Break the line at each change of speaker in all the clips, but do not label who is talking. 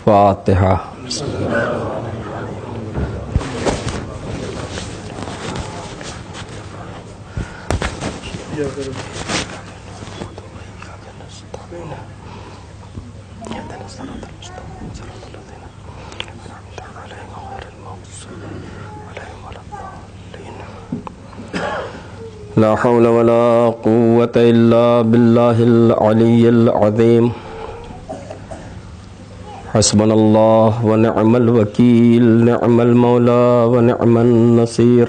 فاتحہ۔ لا حول ولا قوة إلا بالله العلي العظيم۔ حسبنا الله ونعم الوكيل، نعم المولى ونعم النصير۔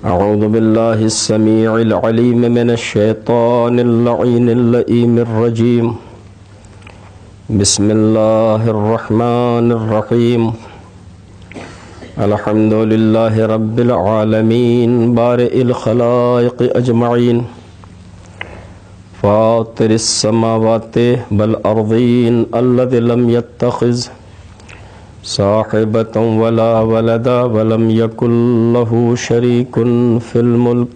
أعوذ بالله السميع العليم من الشيطان اللعين اللئيم الرجيم۔ بسم الله الرحمن الرحيم۔ الحمد لله رب العالمين، بارئ الخلائق أجمعين، فاطر السماوات والأرضين، الذي لم يتخذ صاحبة ولا ولدا ولم يكن له شريك في الملك،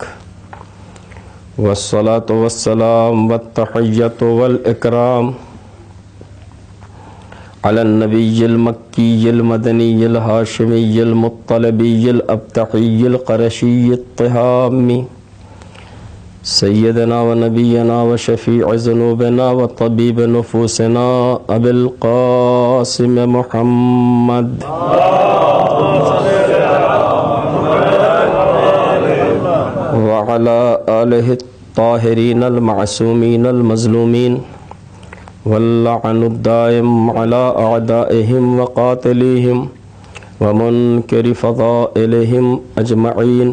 والصلاة والسلام والتحية والإكرام على النبي المكي المدني الهاشمي المطلبي الأبتحي القرشي الطهامي، سيدنا ونبينا وشفيع ذنوبنا وطبيب نفوسنا أبي القاسم محمد وعلى آله الطاهرين المعصومين المظلومين، واللعن الدائم على أعدائهم وقاتليهم ومنكر فضائلهم أجمعين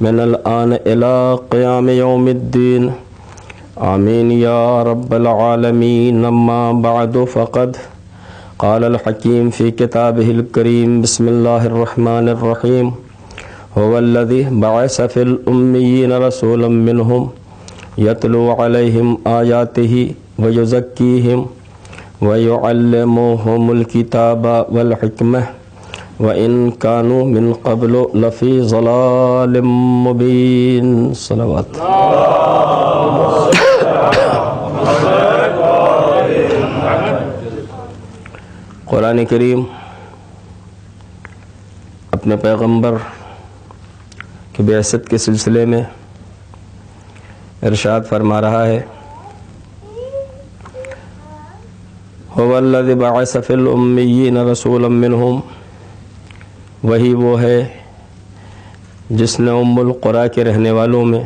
من الآن إلى قيام يوم الدين، آمين يا رب العالمين۔ أما بعد، فقد قال الحكيم في كتابه الكريم، بسم الله الرحمن الرحيم، هو الذي بعث في الأميين رسولا منهم يتلو عليهم آياته ويزكيهم ويعلمهم الكتاب والحكمة وإن كانوا من قبل لفي ضلال مبين۔ صلوات۔ قرآن کریم اپنے پیغمبر کی بعثت کے سلسلے میں ارشاد فرما رہا ہے، هو الذی بعث فی الأمیین رسولا منہم، وہی وہ ہے جس نے ام القریٰ کے رہنے والوں میں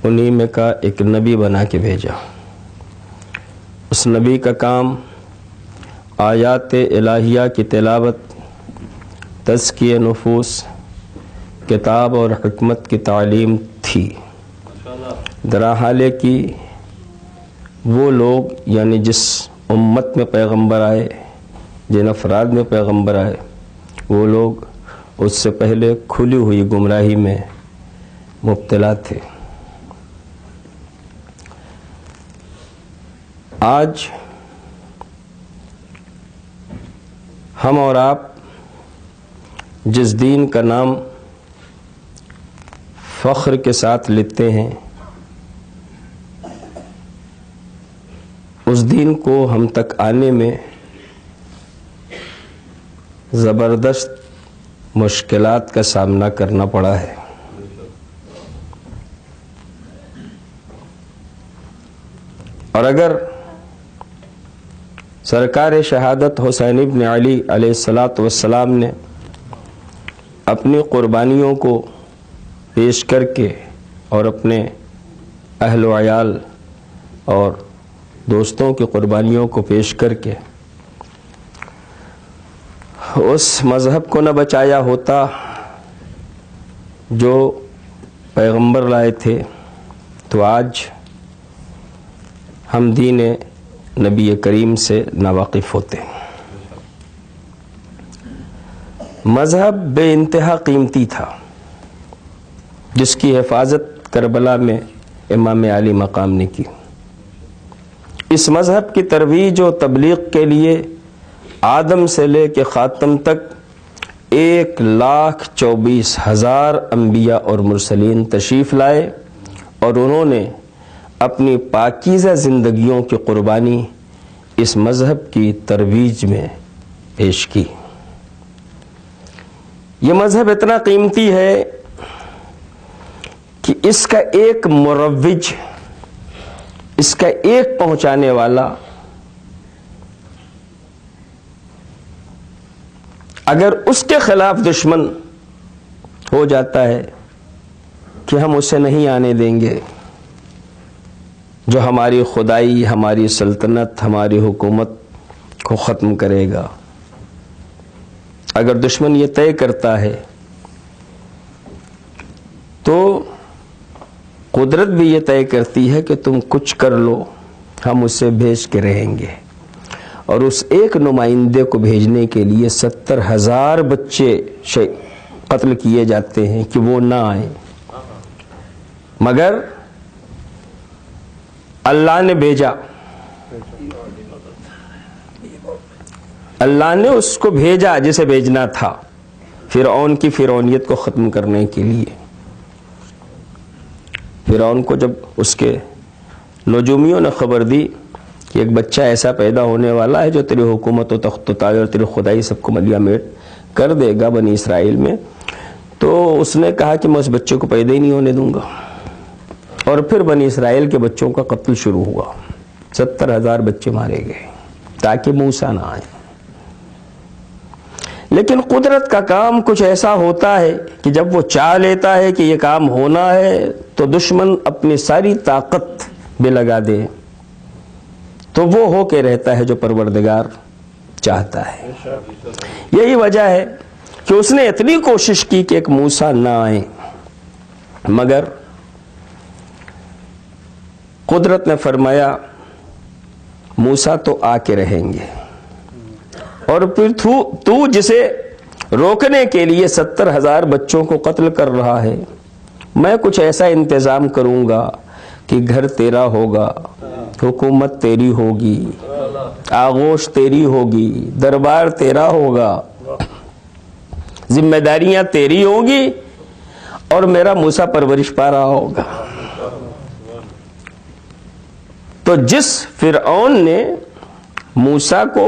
انہی میں کا ایک نبی بنا کے بھیجا۔ اس نبی کا کام آیات الہیہ کی تلاوت، تزکیہ نفوس، کتاب اور حکمت کی تعلیم تھی، درحالے کی وہ لوگ یعنی جس امت میں پیغمبر آئے، جن افراد میں پیغمبر آئے، وہ لوگ اس سے پہلے کھلی ہوئی گمراہی میں مبتلا تھے۔ آج ہم اور آپ جس دین کا نام فخر کے ساتھ لیتے ہیں، اس دین کو ہم تک آنے میں زبردست مشکلات کا سامنا کرنا پڑا ہے۔ اور اگر سرکار شہادت حسین ابن علی علیہ السلام نے اپنی قربانیوں کو پیش کر کے اور اپنے اہل و عیال اور دوستوں کی قربانیوں کو پیش کر کے اس مذہب کو نہ بچایا ہوتا جو پیغمبر لائے تھے، تو آج ہم دین نبی کریم سے ناواقف ہوتے ہیں۔ مذہب بے انتہا قیمتی تھا، جس کی حفاظت کربلا میں امام علی مقام نے کی۔ اس مذہب کی ترویج و تبلیغ کے لیے آدم سے لے کے خاتم تک 1,24,000 انبیاء اور مرسلین تشریف لائے، اور انہوں نے اپنی پاکیزہ زندگیوں کی قربانی اس مذہب کی ترویج میں پیش کی۔ یہ مذہب اتنا قیمتی ہے کہ اس کا ایک مروج، اس کا ایک پہنچانے والا اگر اس کے خلاف دشمن ہو جاتا ہے کہ ہم اسے نہیں آنے دیں گے، جو ہماری خدائی، ہماری سلطنت، ہماری حکومت کو ختم کرے گا، اگر دشمن یہ طے کرتا ہے تو قدرت بھی یہ طے کرتی ہے کہ تم کچھ کر لو، ہم اسے بھیج کے رہیں گے۔ اور اس ایک نمائندے کو بھیجنے کے لیے 70,000 بچے قتل کیے جاتے ہیں کہ وہ نہ آئیں، مگر اللہ نے بھیجا، اللہ نے اس کو بھیجا جسے بھیجنا تھا، فرعون کی فرعونیت کو ختم کرنے کے لیے۔ فرعون کو جب اس کے نجومیوں نے خبر دی کہ ایک بچہ ایسا پیدا ہونے والا ہے جو تیری حکومت و تخت و تاج اور تیری خدائی سب کو ملیا میٹ کر دے گا بنی اسرائیل میں، تو اس نے کہا کہ میں اس بچے کو پیدا ہی نہیں ہونے دوں گا، اور پھر بنی اسرائیل کے بچوں کا قتل شروع ہوا۔ 70,000 بچے مارے گئے تاکہ موسیٰ نہ آئے۔ لیکن قدرت کا کام کچھ ایسا ہوتا ہے کہ جب وہ چاہ لیتا ہے کہ یہ کام ہونا ہے تو دشمن اپنی ساری طاقت بھی لگا دے، تو وہ ہو کے رہتا ہے جو پروردگار چاہتا ہے۔ یہی وجہ ہے کہ اس نے اتنی کوشش کی کہ ایک موسیٰ نہ آئے، مگر قدرت نے فرمایا موسیٰ تو آ کے رہیں گے، اور پھر تو جسے روکنے کے لیے 70,000 بچوں کو قتل کر رہا ہے، میں کچھ ایسا انتظام کروں گا کہ گھر تیرا ہوگا، حکومت تیری ہوگی، آغوش تیری ہوگی، دربار تیرا ہوگا، ذمہ داریاں تیری ہوں گی، اور میرا موسیٰ پرورش پا رہا ہوگا۔ تو جس فرعون نے موسیٰ کو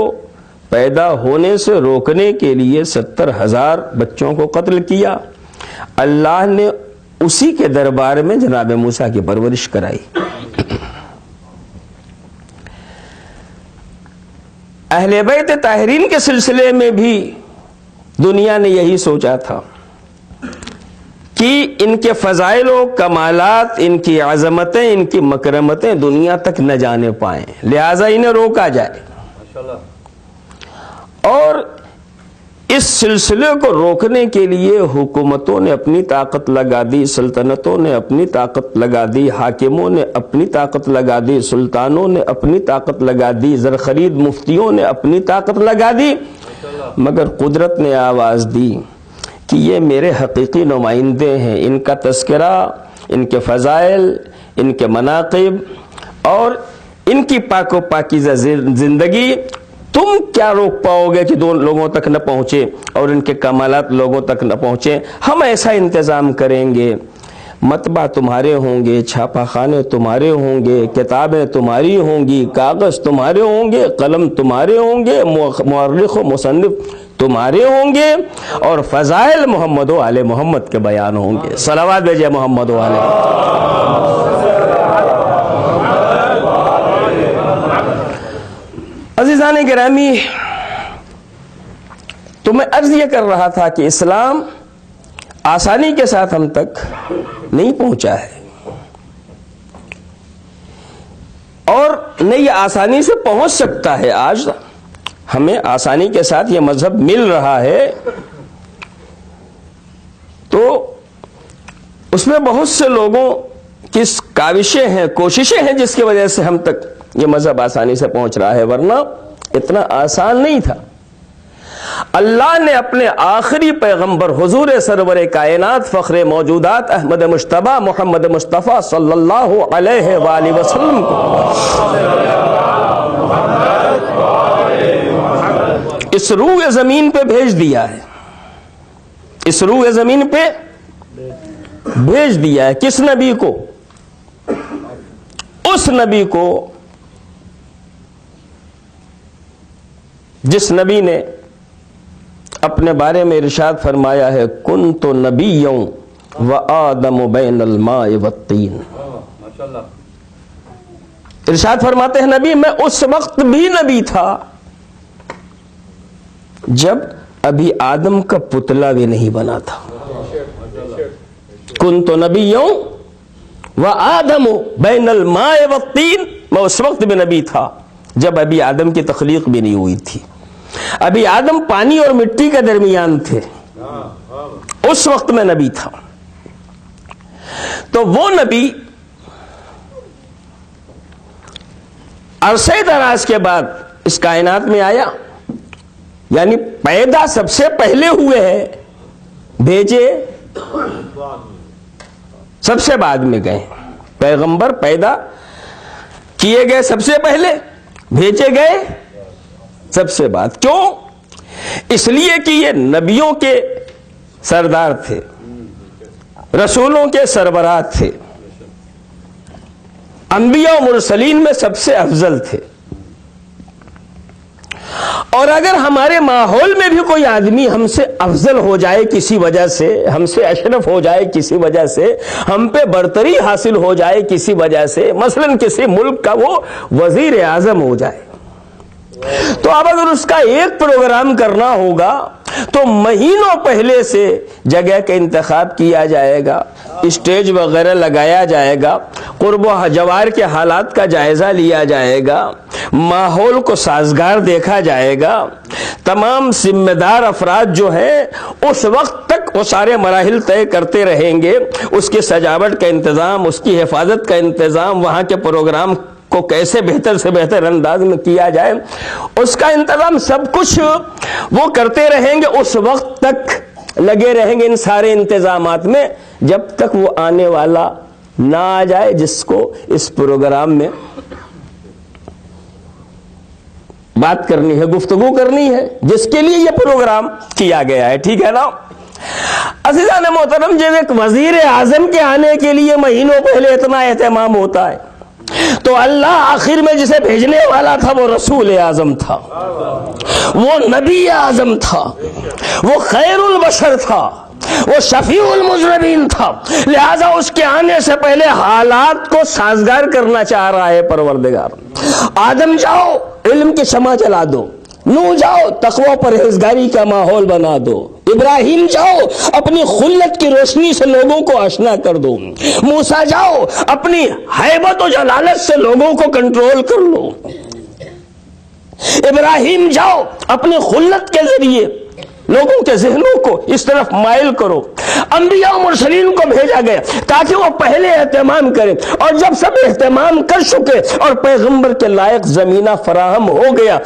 پیدا ہونے سے روکنے کے لیے 70,000 بچوں کو قتل کیا، اللہ نے اسی کے دربار میں جناب موسیٰ کی پرورش کرائی۔ اہل بیت طاہرین کے سلسلے میں بھی دنیا نے یہی سوچا تھا کہ ان کے فضائل و کمالات، ان کی عظمتیں، ان کی مکرمتیں دنیا تک نہ جانے پائیں، لہٰذا انہیں روکا جائے۔ اور اس سلسلے کو روکنے کے لیے حکومتوں نے اپنی طاقت لگا دی، سلطنتوں نے اپنی طاقت لگا دی، حاکموں نے اپنی طاقت لگا دی، سلطانوں نے اپنی طاقت لگا دی، زرخرید مفتیوں نے اپنی طاقت لگا دی، مگر قدرت نے آواز دی کہ یہ میرے حقیقی نمائندے ہیں، ان کا تذکرہ، ان کے فضائل، ان کے مناقب اور ان کی پاک و پاکیزہ زندگی تم کیا روک پاؤ گے کہ دو لوگوں تک نہ پہنچے اور ان کے کمالات لوگوں تک نہ پہنچے؟ ہم ایسا انتظام کریں گے، مطبع تمہارے ہوں گے، چھاپا خانے تمہارے ہوں گے، کتابیں تمہاری ہوں گی، کاغذ تمہارے ہوں گے، قلم تمہارے ہوں گے، مورخ و مصنف تمہارے ہوں گے، اور فضائل محمد و آل محمد کے بیان ہوں گے۔ صلوات بھیجئے محمد و آل محمد۔ عزیزان گرامی، تو میں عرض یہ کر رہا تھا کہ اسلام آسانی کے ساتھ ہم تک نہیں پہنچا ہے، اور نہ یہ آسانی سے پہنچ سکتا ہے۔ آج ہمیں آسانی کے ساتھ یہ مذہب مل رہا ہے، تو اس میں بہت سے لوگوں کی کاوشیں ہیں، کوششیں ہیں، جس کی وجہ سے ہم تک یہ مذہب آسانی سے پہنچ رہا ہے، ورنہ اتنا آسان نہیں تھا۔ اللہ نے اپنے آخری پیغمبر حضور سرور کائنات فخر موجودات احمد مجتبی محمد مصطفیٰ صلی اللہ علیہ وآلہ وسلم کو اس روح زمین پہ بھیج دیا ہے، اس روح زمین پہ بھیج دیا ہے۔ کس نبی کو؟ اس نبی کو جس نبی نے اپنے بارے میں ارشاد فرمایا ہے کنت نبیّا وآدم بین الماء والطین، ارشاد فرماتے ہیں نبی میں اس وقت بھی نبی تھا جب ابھی آدم کا پتلا بھی نہیں بنا تھا. کنت نبیّا وآدم بین الماء والطین، میں اس وقت بھی نبی تھا جب ابھی آدم کی تخلیق بھی نہیں ہوئی تھی. ابھی آدم پانی اور مٹی کے درمیان تھے، اس وقت میں نبی تھا. تو وہ نبی عرصے دراز کے بعد اس کائنات میں آیا، یعنی پیدا سب سے پہلے ہوئے ہیں، بھیجے سب سے بعد میں گئے. پیغمبر پیدا کیے گئے سب سے پہلے، بھیجے گئے سب سے بعد. کیوں؟ اس لیے کہ یہ نبیوں کے سردار تھے، رسولوں کے سربراہ تھے، انبیاء و مرسلین میں سب سے افضل تھے. اور اگر ہمارے ماحول میں بھی کوئی آدمی ہم سے افضل ہو جائے کسی وجہ سے، ہم سے اشرف ہو جائے کسی وجہ سے، ہم پہ برتری حاصل ہو جائے کسی وجہ سے، مثلا کسی ملک کا وہ وزیر اعظم ہو جائے، تو اب اگر اس کا ایک پروگرام کرنا ہوگا تو مہینوں پہلے سے جگہ کا انتخاب کیا جائے گا، اسٹیج وغیرہ لگایا جائے گا، قرب و جوار کے حالات کا جائزہ لیا جائے گا، ماحول کو سازگار دیکھا جائے گا. تمام ذمہ دار افراد جو ہیں اس وقت تک وہ سارے مراحل طے کرتے رہیں گے، اس کی سجاوٹ کا انتظام، اس کی حفاظت کا انتظام، وہاں کے پروگرام کو کیسے بہتر سے بہتر انداز میں کیا جائے اس کا انتظام، سب کچھ وہ کرتے رہیں گے. اس وقت تک لگے رہیں گے ان سارے انتظامات میں جب تک وہ آنے والا نہ آ جائے جس کو اس پروگرام میں بات کرنی ہے، گفتگو کرنی ہے، جس کے لیے یہ پروگرام کیا گیا ہے. ٹھیک ہے نا؟ عزیزان محترم، جب ایک وزیر اعظم کے آنے کے لیے مہینوں پہلے اتنا اہتمام ہوتا ہے تو اللہ آخر میں جسے بھیجنے والا تھا وہ رسول اعظم تھا، وہ نبی اعظم تھا، وہ خیر البشر تھا، وہ شفیع المذنبین تھا. لہذا اس کے آنے سے پہلے حالات کو سازگار کرنا چاہ رہا ہے پروردگار. آدم جاؤ علم کی شمع جلا دو، نوح جاؤ تقوی پرہیزگاری کا ماحول بنا دو، ابراہیم جاؤ اپنی خلت کی روشنی سے لوگوں کو آشنا کر دو، موسیٰ جاؤ اپنی ہیبت و جلالت سے لوگوں کو کنٹرول کر لو، ابراہیم جاؤ اپنی خلت کے ذریعے لوگوں کے ذہنوں کو اس طرف مائل کرو. انبیاء و مرسلین کو بھیجا گیا تاکہ وہ پہلے اہتمام کریں، اور جب سب اہتمام کر چکے اور پیغمبر کے لائق زمینہ فراہم ہو گیا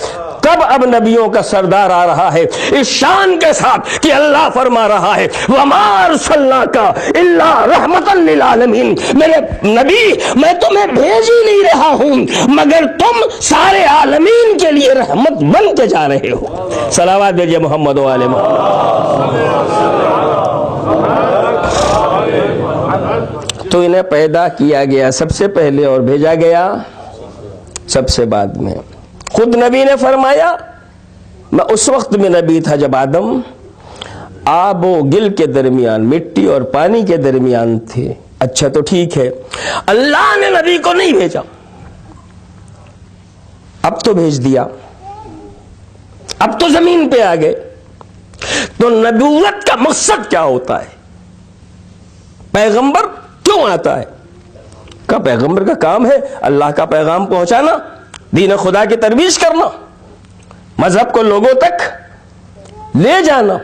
تب اب نبیوں کا سردار آ رہا ہے اس شان کے ساتھ کہ اللہ فرما رہا ہے وَمَا أَرْسَلْنَاكَ إِلَّا رَحْمَةً لِّلْعَالَمِينَ، میرے نبی میں تمہیں بھیج ہی نہیں رہا ہوں مگر تم سارے عالمین کے لیے رحمت بن کے جا رہے ہو. صلوات بھیجئے محمد و آل محمد. تو انہیں پیدا کیا گیا سب سے پہلے اور بھیجا گیا سب سے بعد میں. خود نبی نے فرمایا میں اس وقت میں نبی تھا جب آدم آب و گل کے درمیان، مٹی اور پانی کے درمیان تھے. اچھا تو ٹھیک ہے، اللہ نے نبی کو نہیں بھیجا، اب تو بھیج دیا، اب تو زمین پہ آ گئے. تو نبوت کا مقصد کیا ہوتا ہے؟ پیغمبر کیوں آتا ہے؟ کا پیغمبر کا کام ہے اللہ کا پیغام پہنچانا، دین خدا کی ترویج کرنا، مذہب کو لوگوں تک لے جانا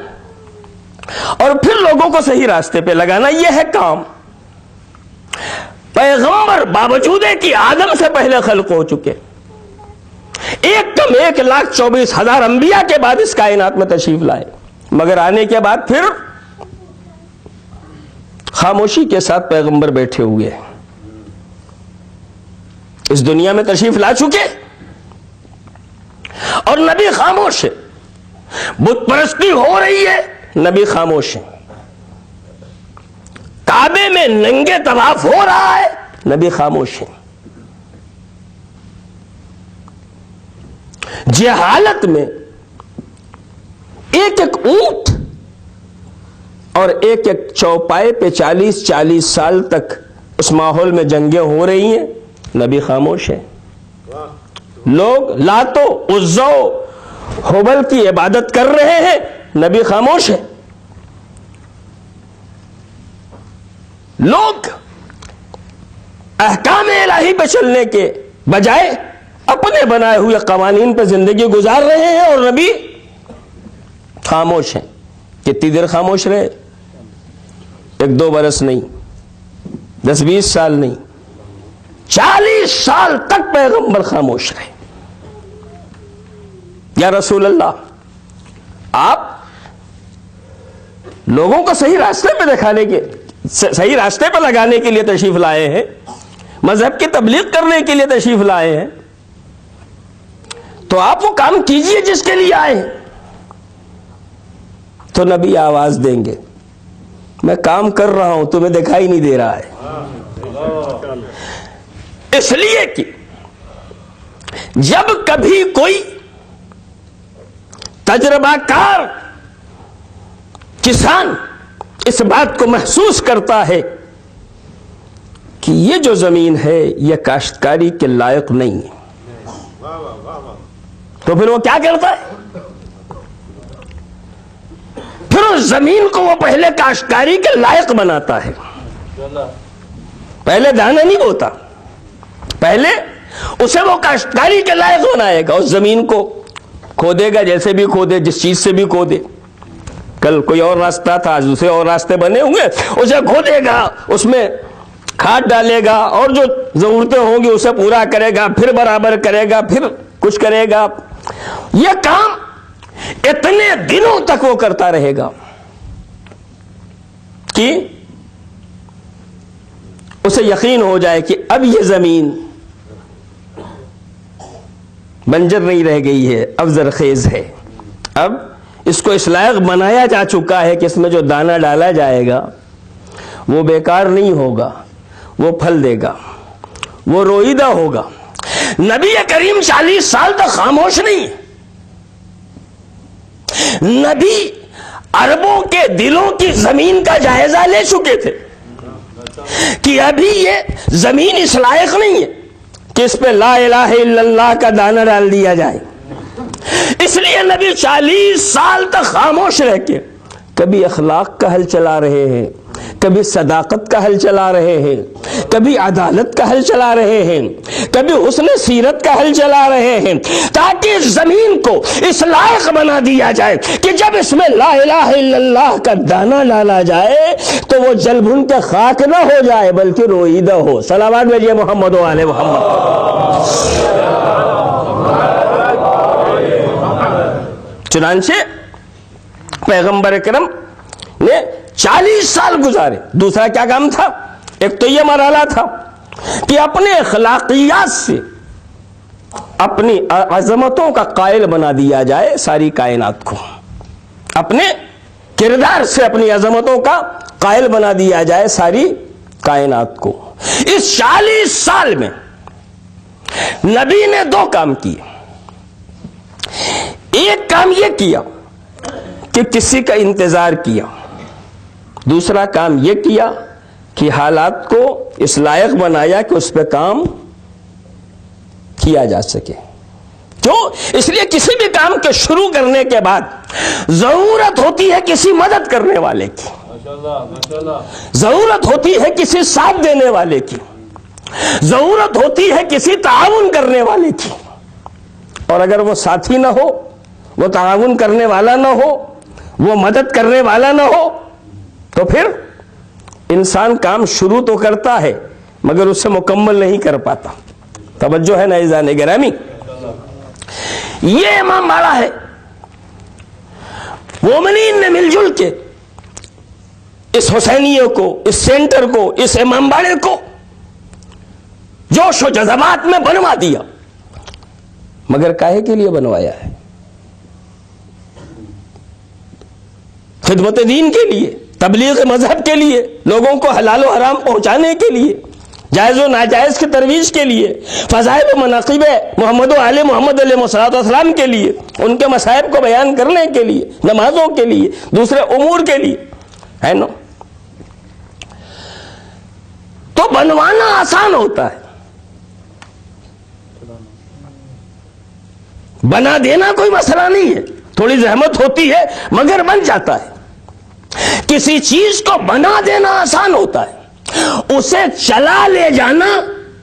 اور پھر لوگوں کو صحیح راستے پہ لگانا، یہ ہے کام. پیغمبر باوجود ہے کہ آدم سے پہلے خلق ہو چکے، 1,24,000 انبیاء کے بعد اس کائنات میں تشریف لائے، مگر آنے کے بعد پھر خاموشی کے ساتھ پیغمبر بیٹھے ہوئے ہیں، اس دنیا میں تشریف لا چکے اور نبی خاموش ہے. بت پرستی ہو رہی ہے، نبی خاموش ہے. کعبے میں ننگے طواف ہو رہا ہے، نبی خاموش ہے. جہالت میں ایک ایک اونٹ اور ایک ایک چوپائے پہ 40 سال تک اس ماحول میں جنگیں ہو رہی ہیں، نبی خاموش ہے. لوگ لاتو عزو ہبل کی عبادت کر رہے ہیں، نبی خاموش ہے. لوگ احکام الہی پہ چلنے کے بجائے اپنے بنائے ہوئے قوانین پہ زندگی گزار رہے ہیں اور نبی خاموش ہیں. کتنی دیر خاموش رہے؟ 1-2 برس نہیں، 10-20 سال نہیں، 40 سال تک پیغمبر خاموش رہے. یا رسول اللہ، آپ لوگوں کو صحیح راستے پہ دکھانے کے، صحیح راستے پہ لگانے کے لیے تشریف لائے ہیں، مذہب کی تبلیغ کرنے کے لیے تشریف لائے ہیں، تو آپ وہ کام کیجئے جس کے لیے آئے ہیں. تو نبی آواز دیں گے، میں کام کر رہا ہوں، تمہیں دکھائی نہیں دے رہا ہے. اس لیے کہ جب کبھی کوئی تجربہ کار کسان اس بات کو محسوس کرتا ہے کہ یہ جو زمین ہے یہ کاشتکاری کے لائق نہیں ہے، تو پھر وہ کیا کرتا ہے؟ پھر اس زمین کو وہ پہلے کاشتکاری کے لائق بناتا ہے. پہلے دانا نہیں بوتا، پہلے اسے وہ کاشتکاری کے لائق بنائے گا. اس زمین کو کھودے گا، جیسے بھی کھودے، جس چیز سے بھی کھودے. کل کوئی اور راستہ تھا، آج دوسرے اور راستے بنے ہوں گے، اسے کھودے گا، اس میں کھاد ڈالے گا اور جو ضرورتیں ہوں گی اسے پورا کرے گا، پھر برابر کرے گا، پھر کچھ کرے گا. یہ کام اتنے دنوں تک وہ کرتا رہے گا کہ اسے یقین ہو جائے کہ اب یہ زمین بنجر نہیں رہ گئی ہے، اب زرخیز ہے. اب اس کو اس لائق بنایا جا چکا ہے کہ اس میں جو دانہ ڈالا جائے گا وہ بیکار نہیں ہوگا، وہ پھل دے گا، وہ روئیدہ ہوگا. نبی کریم 40 سال تک خاموش نہیں. نبی عربوں کے دلوں کی زمین کا جائزہ لے چکے تھے کہ ابھی یہ زمین اس لائق نہیں ہے کہ اس پہ لا الہ الا اللہ کا دانہ ڈال دیا جائے. اس لیے نبی 40 سال تک خاموش رہ کے کبھی اخلاق کا حل چلا رہے ہیں، کبھی صداقت کا حل چلا رہے ہیں، کبھی عدالت کا حل چلا رہے ہیں، کبھی حسن سیرت کا حل چلا رہے ہیں، تاکہ اس زمین کو اس لائق بنا دیا جائے کہ جب اس میں لا الہ الا اللہ کا دانہ ڈالا جائے تو وہ جل بھن کے خاک نہ ہو جائے بلکہ روئیدہ ہو. صلوات بھیجیے محمد و آل محمد. چنانچہ پیغمبر اکرم نے 40 سال گزارے. دوسرا کیا کام تھا؟ ایک تو یہ مرحلہ تھا کہ اپنے اخلاقیات سے اپنی عظمتوں کا قائل بنا دیا جائے ساری کائنات کو، اپنے کردار سے اپنی عظمتوں کا قائل بنا دیا جائے ساری کائنات کو. اس 40 سال میں نبی نے 2 کام کیے. ایک کام یہ کیا کہ کسی کا انتظار کیا، دوسرا کام یہ کیا کہ حالات کو اس لائق بنایا کہ اس پہ کام کیا جا سکے. کیوں؟ اس لیے کسی بھی کام کے شروع کرنے کے بعد ضرورت ہوتی ہے کسی مدد کرنے والے کی، ضرورت ہوتی ہے کسی ساتھ دینے والے کی، ضرورت ہوتی ہے کسی تعاون کرنے والے کی. اور اگر وہ ساتھی نہ ہو، وہ تعاون کرنے والا نہ ہو، وہ مدد کرنے والا نہ ہو، تو پھر انسان کام شروع تو کرتا ہے مگر اسے مکمل نہیں کر پاتا. توجہ ہے نا عزیزان گرامی؟ یہ امام باڑہ ہے. مومنین نے مل جل کے اس حسینیے کو، اس سینٹر کو، اس امام باڑے کو جوش و جذبات میں بنوا دیا. مگر کاہے کے لیے بنوایا ہے؟ خدمت دین کے لیے، تبلیغ مذہب کے لیے، لوگوں کو حلال و حرام پہنچانے کے لیے. جائز و ناجائز کی ترویج کے لیے، فضائل و مناقب محمد و آل محمد علیہ السلام کے لیے، ان کے مصائب کو بیان کرنے کے لیے، نمازوں کے لیے، دوسرے امور کے لیے، ہے نا؟ تو بنوانا آسان ہوتا ہے، بنا دینا کوئی مسئلہ نہیں ہے، تھوڑی زحمت ہوتی ہے مگر بن جاتا ہے۔ کسی چیز کو بنا دینا آسان ہوتا ہے، اسے چلا لے جانا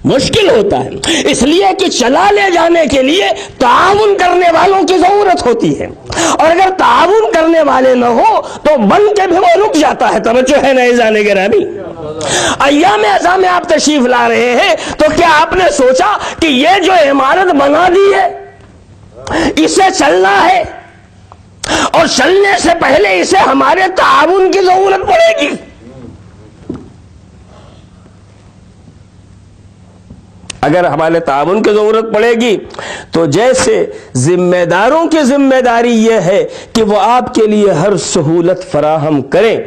مشکل ہوتا ہے، اس لیے کہ چلا لے جانے کے لیے تعاون کرنے والوں کی ضرورت ہوتی ہے، اور اگر تعاون کرنے والے نہ ہو تو بن کے بھی وہ رک جاتا ہے۔ توجہ ہے نا عزیزان گرامی؟ ایام اعزا میں آپ تشریف لا رہے ہیں تو کیا آپ نے سوچا کہ یہ جو عمارت بنا دی ہے اسے چلنا ہے، اور چلنے سے پہلے اسے ہمارے تعاون کی ضرورت پڑے گی؟ اگر ہمارے تعاون کی ضرورت پڑے گی تو جیسے ذمہ داروں کی ذمہ داری یہ ہے کہ وہ آپ کے لیے ہر سہولت فراہم کریں،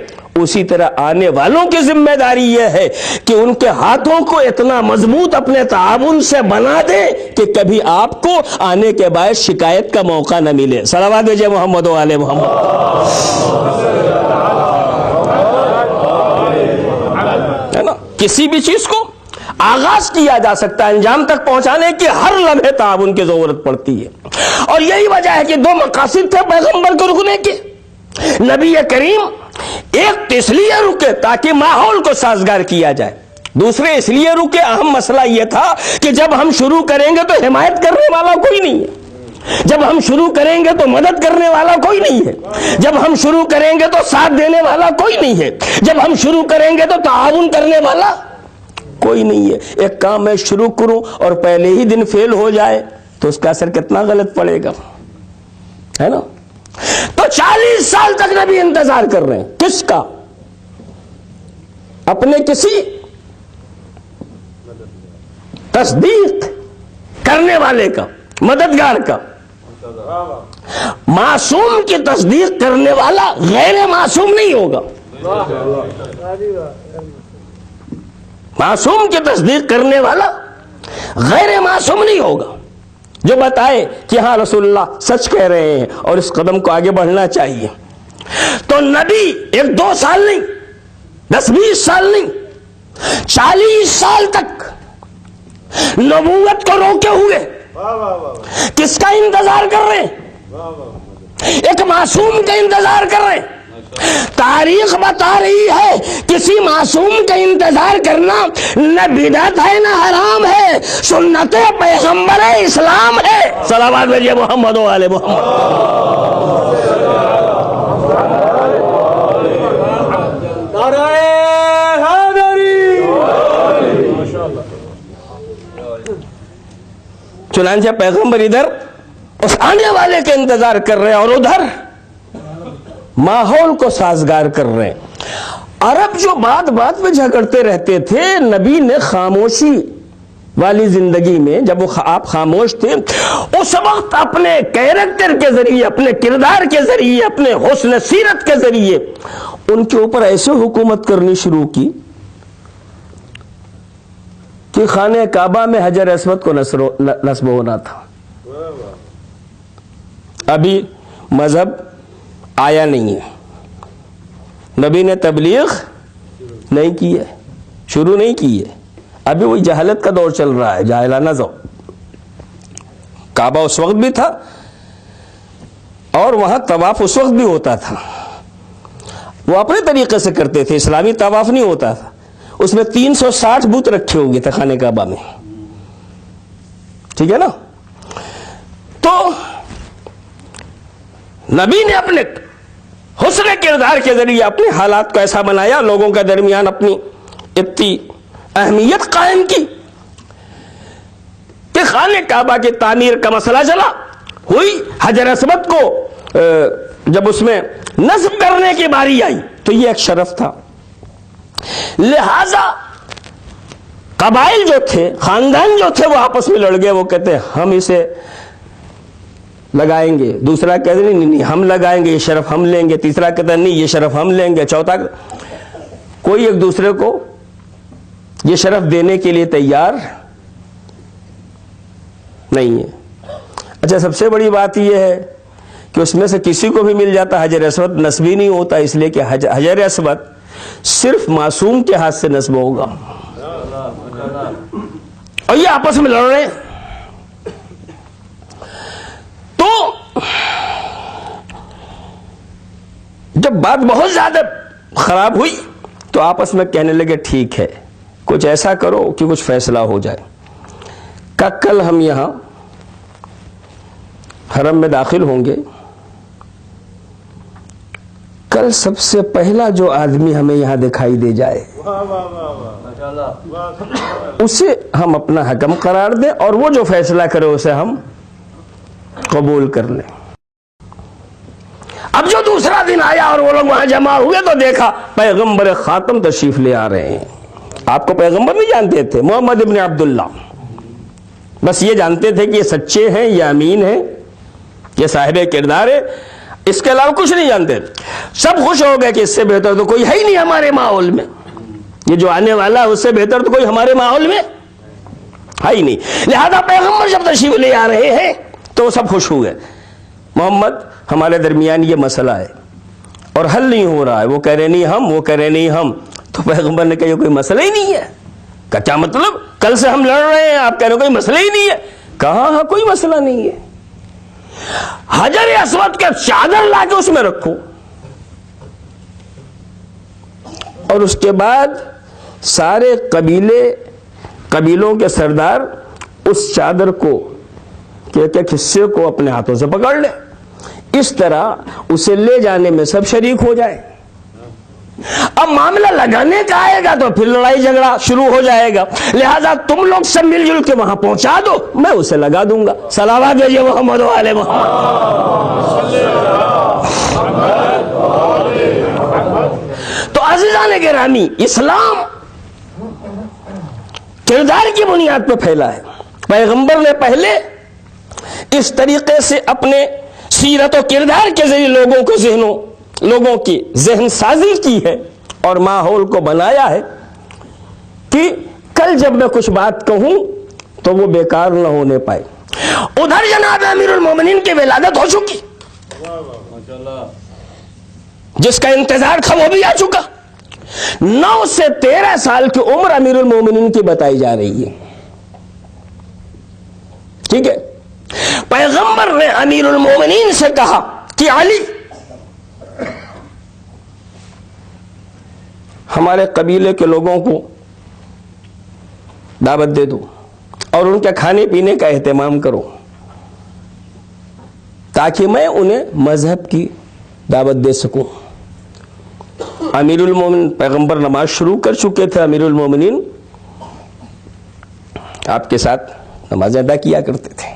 اسی طرح آنے والوں کی ذمہ داری یہ ہے کہ ان کے ہاتھوں کو اتنا مضبوط اپنے تعاون سے بنا دیں کہ کبھی آپ کو آنے کے بعد شکایت کا موقع نہ ملے۔ صلوات بھیجئے محمد و آل محمد۔ ہے نا؟ کسی بھی چیز کو آغاز کیا جا سکتا ہے، انجام تک پہنچانے کی ہر لمحے تعاون کی ضرورت پڑتی ہے، اور یہی وجہ ہے کہ دو مقاصد تھے پیغمبر کو رکنے کے۔ نبی کریم ایک تو اس لیے رکے تاکہ ماحول کو سازگار کیا جائے، دوسرے اس لیے رکے، اہم مسئلہ یہ تھا کہ جب ہم شروع کریں گے تو حمایت کرنے والا کوئی نہیں ہے، جب ہم شروع کریں گے تو مدد کرنے والا کوئی نہیں ہے، جب ہم شروع کریں گے تو ساتھ دینے والا کوئی نہیں ہے، جب ہم شروع کریں گے تو تعاون کرنے والا کوئی نہیں ہے۔ ایک کام میں شروع کروں اور پہلے ہی دن فیل ہو جائے تو اس کا اثر کتنا غلط پڑے گا، ہے نا؟ تو 40 سال تک نبی انتظار کر رہے ہیں، کس کا؟ اپنے کسی تصدیق کرنے والے کا، مددگار کا۔ معصوم کی تصدیق کرنے والا غیر معصوم نہیں ہوگا، معصوم کی تصدیق کرنے والا غیر معصوم نہیں ہوگا، جو بتائے کہ ہاں رسول اللہ سچ کہہ رہے ہیں اور اس قدم کو آگے بڑھنا چاہیے۔ تو نبی 1-2 سال نہیں، 10-20 سال نہیں، 40 سال تک نبوت کو روکے ہوئے کس کا انتظار کر رہے ہیں؟ ایک معصوم کا انتظار کر رہے ہیں۔ تاریخ بتا رہی ہے کسی معصوم کا انتظار کرنا نہ بدعت ہے نہ حرام ہے، سنت پیغمبر اسلام ہے۔ صلوات بھیجئے محمد و آل محمد۔ چنانچہ پیغمبر ادھر اس آنے والے کے انتظار کر رہے ہیں اور ادھر ماحول کو سازگار کر رہے ہیں۔ عرب جو بات بات میں جھگڑتے رہتے تھے، نبی نے خاموشی والی زندگی میں جب آپ خاموش تھے اس وقت اپنے کیریکٹر کے ذریعے، اپنے کردار کے ذریعے، اپنے حسن سیرت کے ذریعے ان کے اوپر ایسے حکومت کرنی شروع کی کہ خانہ کعبہ میں حجر اسود کو نصب ہونا تھا۔ ابھی مذہب آیا نہیں ہے، نبی نے تبلیغ نہیں کی ہے، شروع نہیں کی ہے، ابھی وہی جہالت کا دور چل رہا ہے، جاہلانہ دور۔ کعبہ اس وقت بھی تھا اور وہاں طواف اس وقت بھی ہوتا تھا، وہ اپنے طریقے سے کرتے تھے، اسلامی طواف نہیں ہوتا تھا۔ اس میں 360 بت رکھے ہوئے تھے خانہ کعبہ میں، ٹھیک ہے نا؟ تو نبی نے اپنے حسن کردار کے ذریعے اپنے حالات کو ایسا بنایا، لوگوں کے درمیان اپنی اتنی اہمیت قائم کی کہ خانہ کعبہ کی تعمیر کا مسئلہ چلا ہوئی، حجر اسود کو جب اس میں نصب کرنے کی باری آئی تو یہ ایک شرف تھا، لہذا قبائل جو تھے، خاندان جو تھے، وہ آپس میں لڑ گئے، وہ کہتے ہیں ہم اسے لگائیں گے، دوسرا کہتے ہیں نہیں ہم لگائیں گے، یہ شرف ہم لیں گے، تیسرا کہتا ہے نہیں یہ شرف ہم لیں گے، چوتھا کوئی ایک دوسرے کو یہ شرف دینے کے لیے تیار نہیں ہے۔ اچھا، سب سے بڑی بات یہ ہے کہ اس میں سے کسی کو بھی مل جاتا حجر اسود، نصبی نہیں ہوتا، اس لیے کہ حجر اسود صرف معصوم کے ہاتھ سے نصب ہوگا، اور یہ آپس میں لڑ رہے ہیں۔ تو جب بات بہت زیادہ خراب ہوئی تو آپس میں کہنے لگے ٹھیک ہے، کچھ ایسا کرو کہ کچھ فیصلہ ہو جائے۔ کہ کل ہم یہاں حرم میں داخل ہوں گے، کل سب سے پہلا جو آدمی ہمیں یہاں دکھائی دے جائے اسے ہم اپنا حکم قرار دیں، اور وہ جو فیصلہ کرے اسے ہم قبول کر لیں۔ اب جو دوسرا دن آیا اور وہ لوگ وہاں جمع ہوئے تو دیکھا پیغمبر خاتم تشریف لے آ رہے ہیں۔ آپ کو پیغمبر نہیں جانتے تھے، محمد ابن عبداللہ، بس یہ جانتے تھے کہ یہ سچے ہیں، یہ امین ہیں، یہ صاحب کردار ہے، اس کے علاوہ کچھ نہیں جانتے۔ سب خوش ہو گئے کہ اس سے بہتر تو کوئی ہے ہی نہیں ہمارے ماحول میں، یہ جو آنے والا ہے اس سے بہتر تو کوئی ہمارے ماحول میں ہے ہی نہیں۔ لہذا پیغمبر جب تشریف لے آ رہے ہیں تو وہ سب خوش ہوئے۔ محمد، ہمارے درمیان یہ مسئلہ ہے اور حل نہیں ہو رہا ہے، وہ کہہ رہے نہیں ہم، وہ کہہ رہے نہیں ہم۔ تو پیغمبر نے کہا یہ کوئی مسئلہ ہی نہیں ہے۔ کہا کیا مطلب؟ کل سے ہم لڑ رہے ہیں، آپ کہہ رہے کوئی مسئلہ ہی نہیں ہے۔ کہا ہاں کوئی مسئلہ نہیں ہے، حجر اسود کے چادر لا کے اس میں رکھو، اور اس کے بعد سارے قبیلوں کے سردار اس چادر کو ایک ایک حصے کو اپنے ہاتھوں سے پکڑ لے، اس طرح اسے لے جانے میں سب شریک ہو جائے۔ اب معاملہ لگانے کا آئے گا تو پھر لڑائی جھگڑا شروع ہو جائے گا، لہذا تم لوگ سب مل جل کے وہاں پہنچا دو، میں اسے لگا دوں گا۔ صلوات بھیجیے محمد و آل محمد۔ تو عزیزان گرامی، اسلام کردار کی بنیاد پہ پھیلا ہے۔ پیغمبر نے پہلے اس طریقے سے اپنے سیرت و کردار کے ذریعے لوگوں کی ذہن سازی کی ہے اور ماحول کو بنایا ہے کہ کل جب میں کچھ بات کہوں تو وہ بیکار نہ ہونے پائے۔ ادھر جناب امیر المومنین کی ولادت ہو چکی، جس کا انتظار تھا وہ بھی آ چکا۔ 9 سے 13 سال کی عمر امیر المومنین کی بتائی جا رہی ہے، ٹھیک ہے۔ پیغمبر نے امیر المومنین سے کہا کہ علی، ہمارے قبیلے کے لوگوں کو دعوت دے دو اور ان کے کھانے پینے کا اہتمام کرو تاکہ میں انہیں مذہب کی دعوت دے سکوں۔ امیر المومنین، پیغمبر نماز شروع کر چکے تھے، امیر المومنین آپ کے ساتھ نماز ادا کیا کرتے تھے۔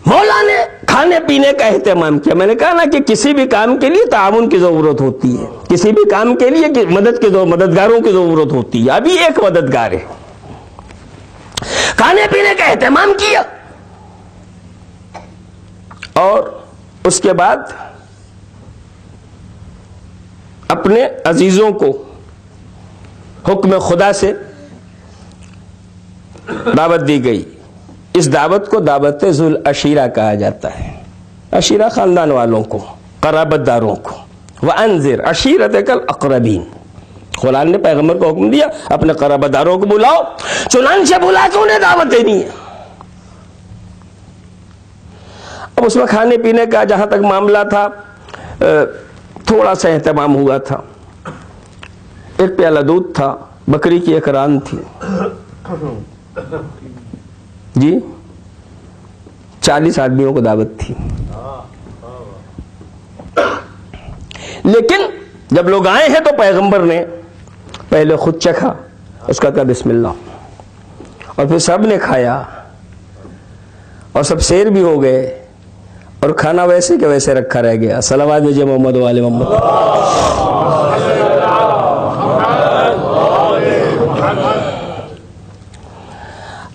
مولا نے کھانے پینے کا اہتمام کیا۔ میں نے کہا نا کہ کسی بھی کام کے لیے تعاون کی ضرورت ہوتی ہے، کسی بھی کام کے لیے مددگاروں کی ضرورت ہوتی ہے۔ ابھی ایک مددگار ہے، کھانے پینے کا اہتمام کیا، اور اس کے بعد اپنے عزیزوں کو حکم خدا سے دعوت دی گئی۔ اس دعوت کو دعوت ذو العشیرہ کہا جاتا ہے۔ عشیرہ خاندان والوں کو، قرابت داروں کو۔ وَأَنذِرْ عَشِيرَتَكَ الْأَقْرَبِينَ، قرآن نے پیغمبر کو حکم دیا اپنے قرابت داروں کو بلاؤ، چنانچہ بلا کے انہیں دعوت دینی ہے۔ اب اس میں کھانے پینے کا جہاں تک معاملہ تھا تھوڑا سا اہتمام ہوا تھا۔ ایک پیالہ دودھ تھا، بکری کی ایک ران تھی، جی 40 آدمیوں کو دعوت تھی۔ لیکن جب لوگ آئے ہیں تو پیغمبر نے پہلے خود چکھا، اس کا کہا بسم اللہ، اور پھر سب نے کھایا اور سب سیر بھی ہو گئے، اور کھانا ویسے کہ ویسے رکھا رہ گیا۔ صلوات بھیجیے محمد و آل محمد۔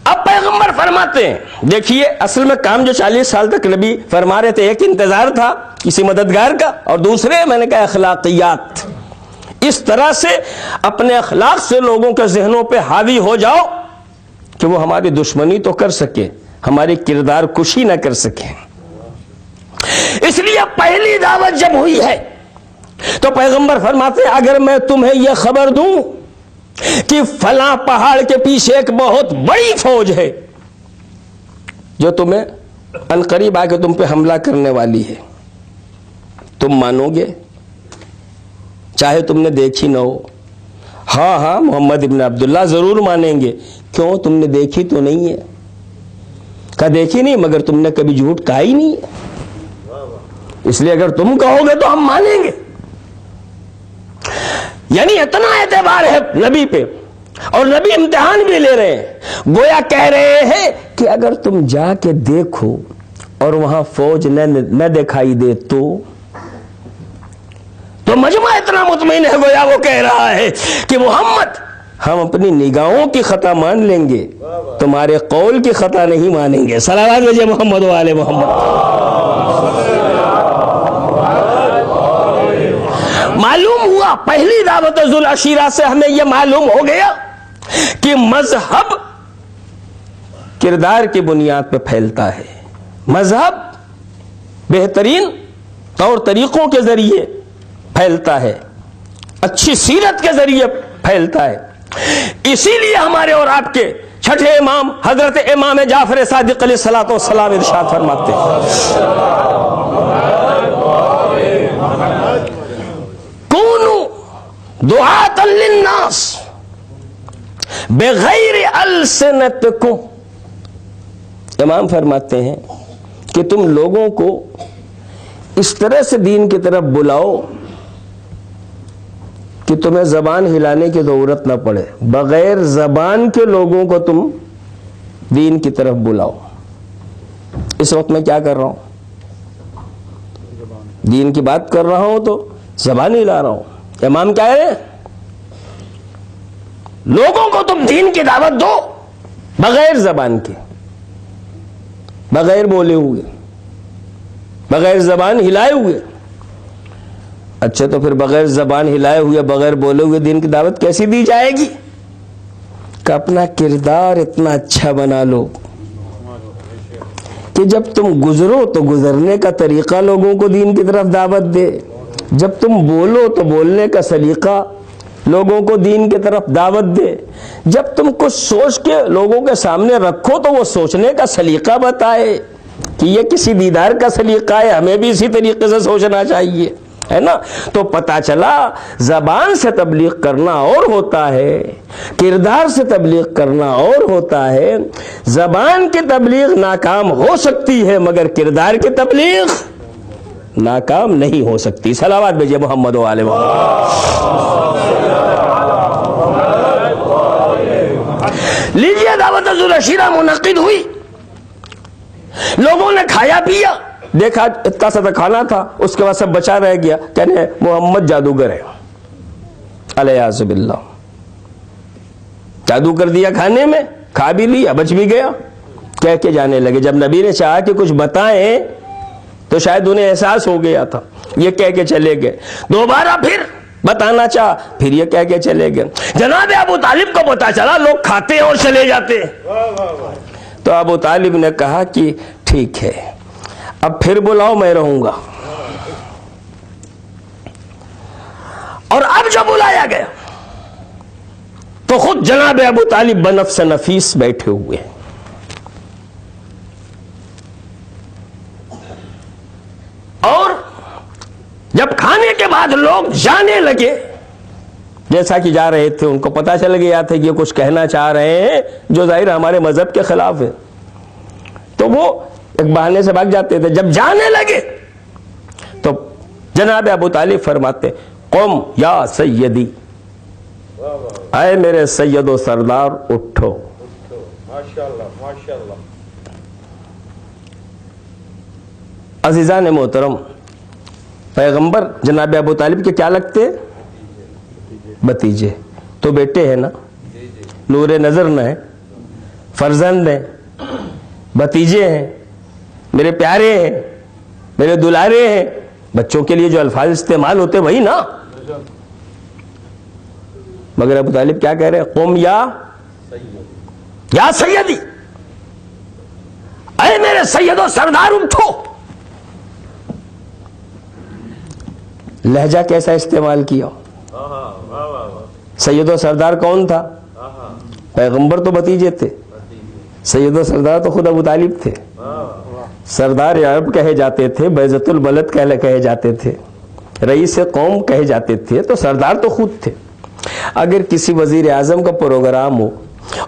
اب پیغمبر فرماتے ہیں، دیکھیے اصل میں کام جو 40 سال تک نبی فرما رہے تھے، ایک انتظار تھا کسی مددگار کا، اور دوسرے میں نے کہا اخلاقیات، اس طرح سے اپنے اخلاق سے لوگوں کے ذہنوں پہ حاوی ہو جاؤ کہ وہ ہماری دشمنی تو کر سکے، ہماری کردار کشی نہ کر سکے۔ اس لیے پہلی دعوت جب ہوئی ہے تو پیغمبر فرماتے ہیں اگر میں تمہیں یہ خبر دوں کہ فلاں پہاڑ کے پیچھے ایک بہت بڑی فوج ہے جو تمہیں عنقریب آ کے تم پہ حملہ کرنے والی ہے، تم مانو گے؟ چاہے تم نے دیکھی نہ ہو۔ ہاں ہاں محمد ابن عبداللہ ضرور مانیں گے۔ کیوں؟ تم نے دیکھی تو نہیں ہے؟ کہا دیکھی نہیں، مگر تم نے کبھی جھوٹ کہا ہی نہیں ہے، اس لیے اگر تم کہو گے تو ہم مانیں گے۔ یعنی اتنا اعتبار ہے نبی پہ، اور نبی امتحان بھی لے رہے ہیں، گویا کہہ رہے ہیں کہ اگر تم جا کے دیکھو اور وہاں فوج نہ دکھائی دے تو مجمع اتنا مطمئن ہے، گویا وہ کہہ رہا ہے کہ محمد ہم اپنی نگاہوں کی خطا مان لیں گے، تمہارے قول کی خطا نہیں مانیں گے۔ صلوات بھیجئے محمد و آل محمد۔ معلوم ہوا پہلی دعوت ذو العشیرہ سے ہمیں یہ معلوم ہو گیا کہ مذہب کردار کی بنیاد پہ پھیلتا ہے، مذہب بہترین طور طریقوں کے ذریعے پھیلتا ہے، اچھی سیرت کے ذریعے پھیلتا ہے۔ اسی لیے ہمارے اور آپ کے چھٹے امام حضرت امام جعفر صادق علیہ الصلوۃ والسلام ارشاد فرماتے ہیں کونوا دعاۃ للناس بغیر السنتکم۔ امام فرماتے ہیں کہ تم لوگوں کو اس طرح سے دین کی طرف بلاؤ کہ تمہیں زبان ہلانے کی ضرورت نہ پڑے، بغیر زبان کے لوگوں کو تم دین کی طرف بلاؤ۔ اس وقت میں کیا کر رہا ہوں؟ دین کی بات کر رہا ہوں تو زبان ہلا رہا ہوں۔ امام کیا ہے؟ لوگوں کو تم دین کی دعوت دو بغیر زبان کے، بغیر بولے ہوئے، بغیر زبان ہلائے ہوئے۔ اچھا تو پھر بغیر زبان ہلائے ہوئے، بغیر بولے ہوئے دین کی دعوت کیسی دی جائے گی؟ کہ اپنا کردار اتنا اچھا بنا لو کہ جب تم گزرو تو گزرنے کا طریقہ لوگوں کو دین کی طرف دعوت دے، جب تم بولو تو بولنے کا سلیقہ لوگوں کو دین کی طرف دعوت دے، جب تم کچھ سوچ کے لوگوں کے سامنے رکھو تو وہ سوچنے کا سلیقہ بتائے کہ یہ کسی دیدار کا سلیقہ ہے، ہمیں بھی اسی طریقے سے سوچنا چاہیے، ہے نا؟ تو پتہ چلا زبان سے تبلیغ کرنا اور ہوتا ہے، کردار سے تبلیغ کرنا اور ہوتا ہے۔ زبان کی تبلیغ ناکام ہو سکتی ہے مگر کردار کی تبلیغ ناکام نہیں ہو سکتی۔ صلوات بھیجئے محمد و آل محمد۔ لیجیے دعوت ذو العشیرہ منعقد ہوئی، لوگوں نے کھایا پیا، دیکھا اتنا سا کھانا تھا، اس کے بعد سب بچا رہ گیا، کہنے محمد جادوگر ہے، الیاذ باللہ، جادو کر دیا کھانے میں، کھا بھی لیا بچ بھی گیا، کہہ کے جانے لگے۔ جب نبی نے چاہا کہ کچھ بتائیں تو شاید انہیں احساس ہو گیا تھا، یہ کہہ کے چلے گئے۔ دوبارہ پھر بتانا چاہا، پھر یہ کہہ کے چلے گئے۔ جناب ابو طالب کو پتا چلا لوگ کھاتے ہیں اور چلے جاتے ہیں، تو ابو طالب نے کہا کہ ٹھیک ہے اب پھر بلاؤ میں رہوں گا۔ اور اب جب بلایا گیا تو خود جناب ابو طالب بنفس نفیس بیٹھے ہوئے ہیں۔ اور جب کھانے کے بعد لوگ جانے لگے، جیسا کہ جا رہے تھے، ان کو پتا چل گیا تھا کہ یہ کچھ کہنا چاہ رہے ہیں جو ظاہر ہمارے مذہب کے خلاف ہے، تو وہ ایک بہانے سے بھاگ جاتے تھے۔ جب جانے لگے تو جناب ابو طالب فرماتے قم یا سیدی، اے میرے سید و سردار اٹھو۔ عزیزان محترم، پیغمبر جناب ابو طالب کے کیا لگتے؟ بھتیجے، تو بیٹے ہیں نا، نور نظر نہ ہے، فرزند ہیں، بھتیجے ہیں، میرے پیارے ہیں، میرے دلارے ہیں۔ بچوں کے لیے جو الفاظ استعمال ہوتے وہی نا، مگر ابو طالب کیا کہہ رہے ہیں؟ قم یا سیدی، اے میرے سید و سردار اٹھو. لہجہ کیسا استعمال کیا؟ سید و سردار کون تھا؟ پیغمبر تو بھتیجے تھے، سید و سردار تو خود ابو طالب تھے. سردار عرب کہے جاتے تھے، بیضۃ البلد کہے جاتے تھے، رئیس قوم کہے جاتے تھے، تو سردار تو خود تھے. اگر کسی وزیر اعظم کا پروگرام ہو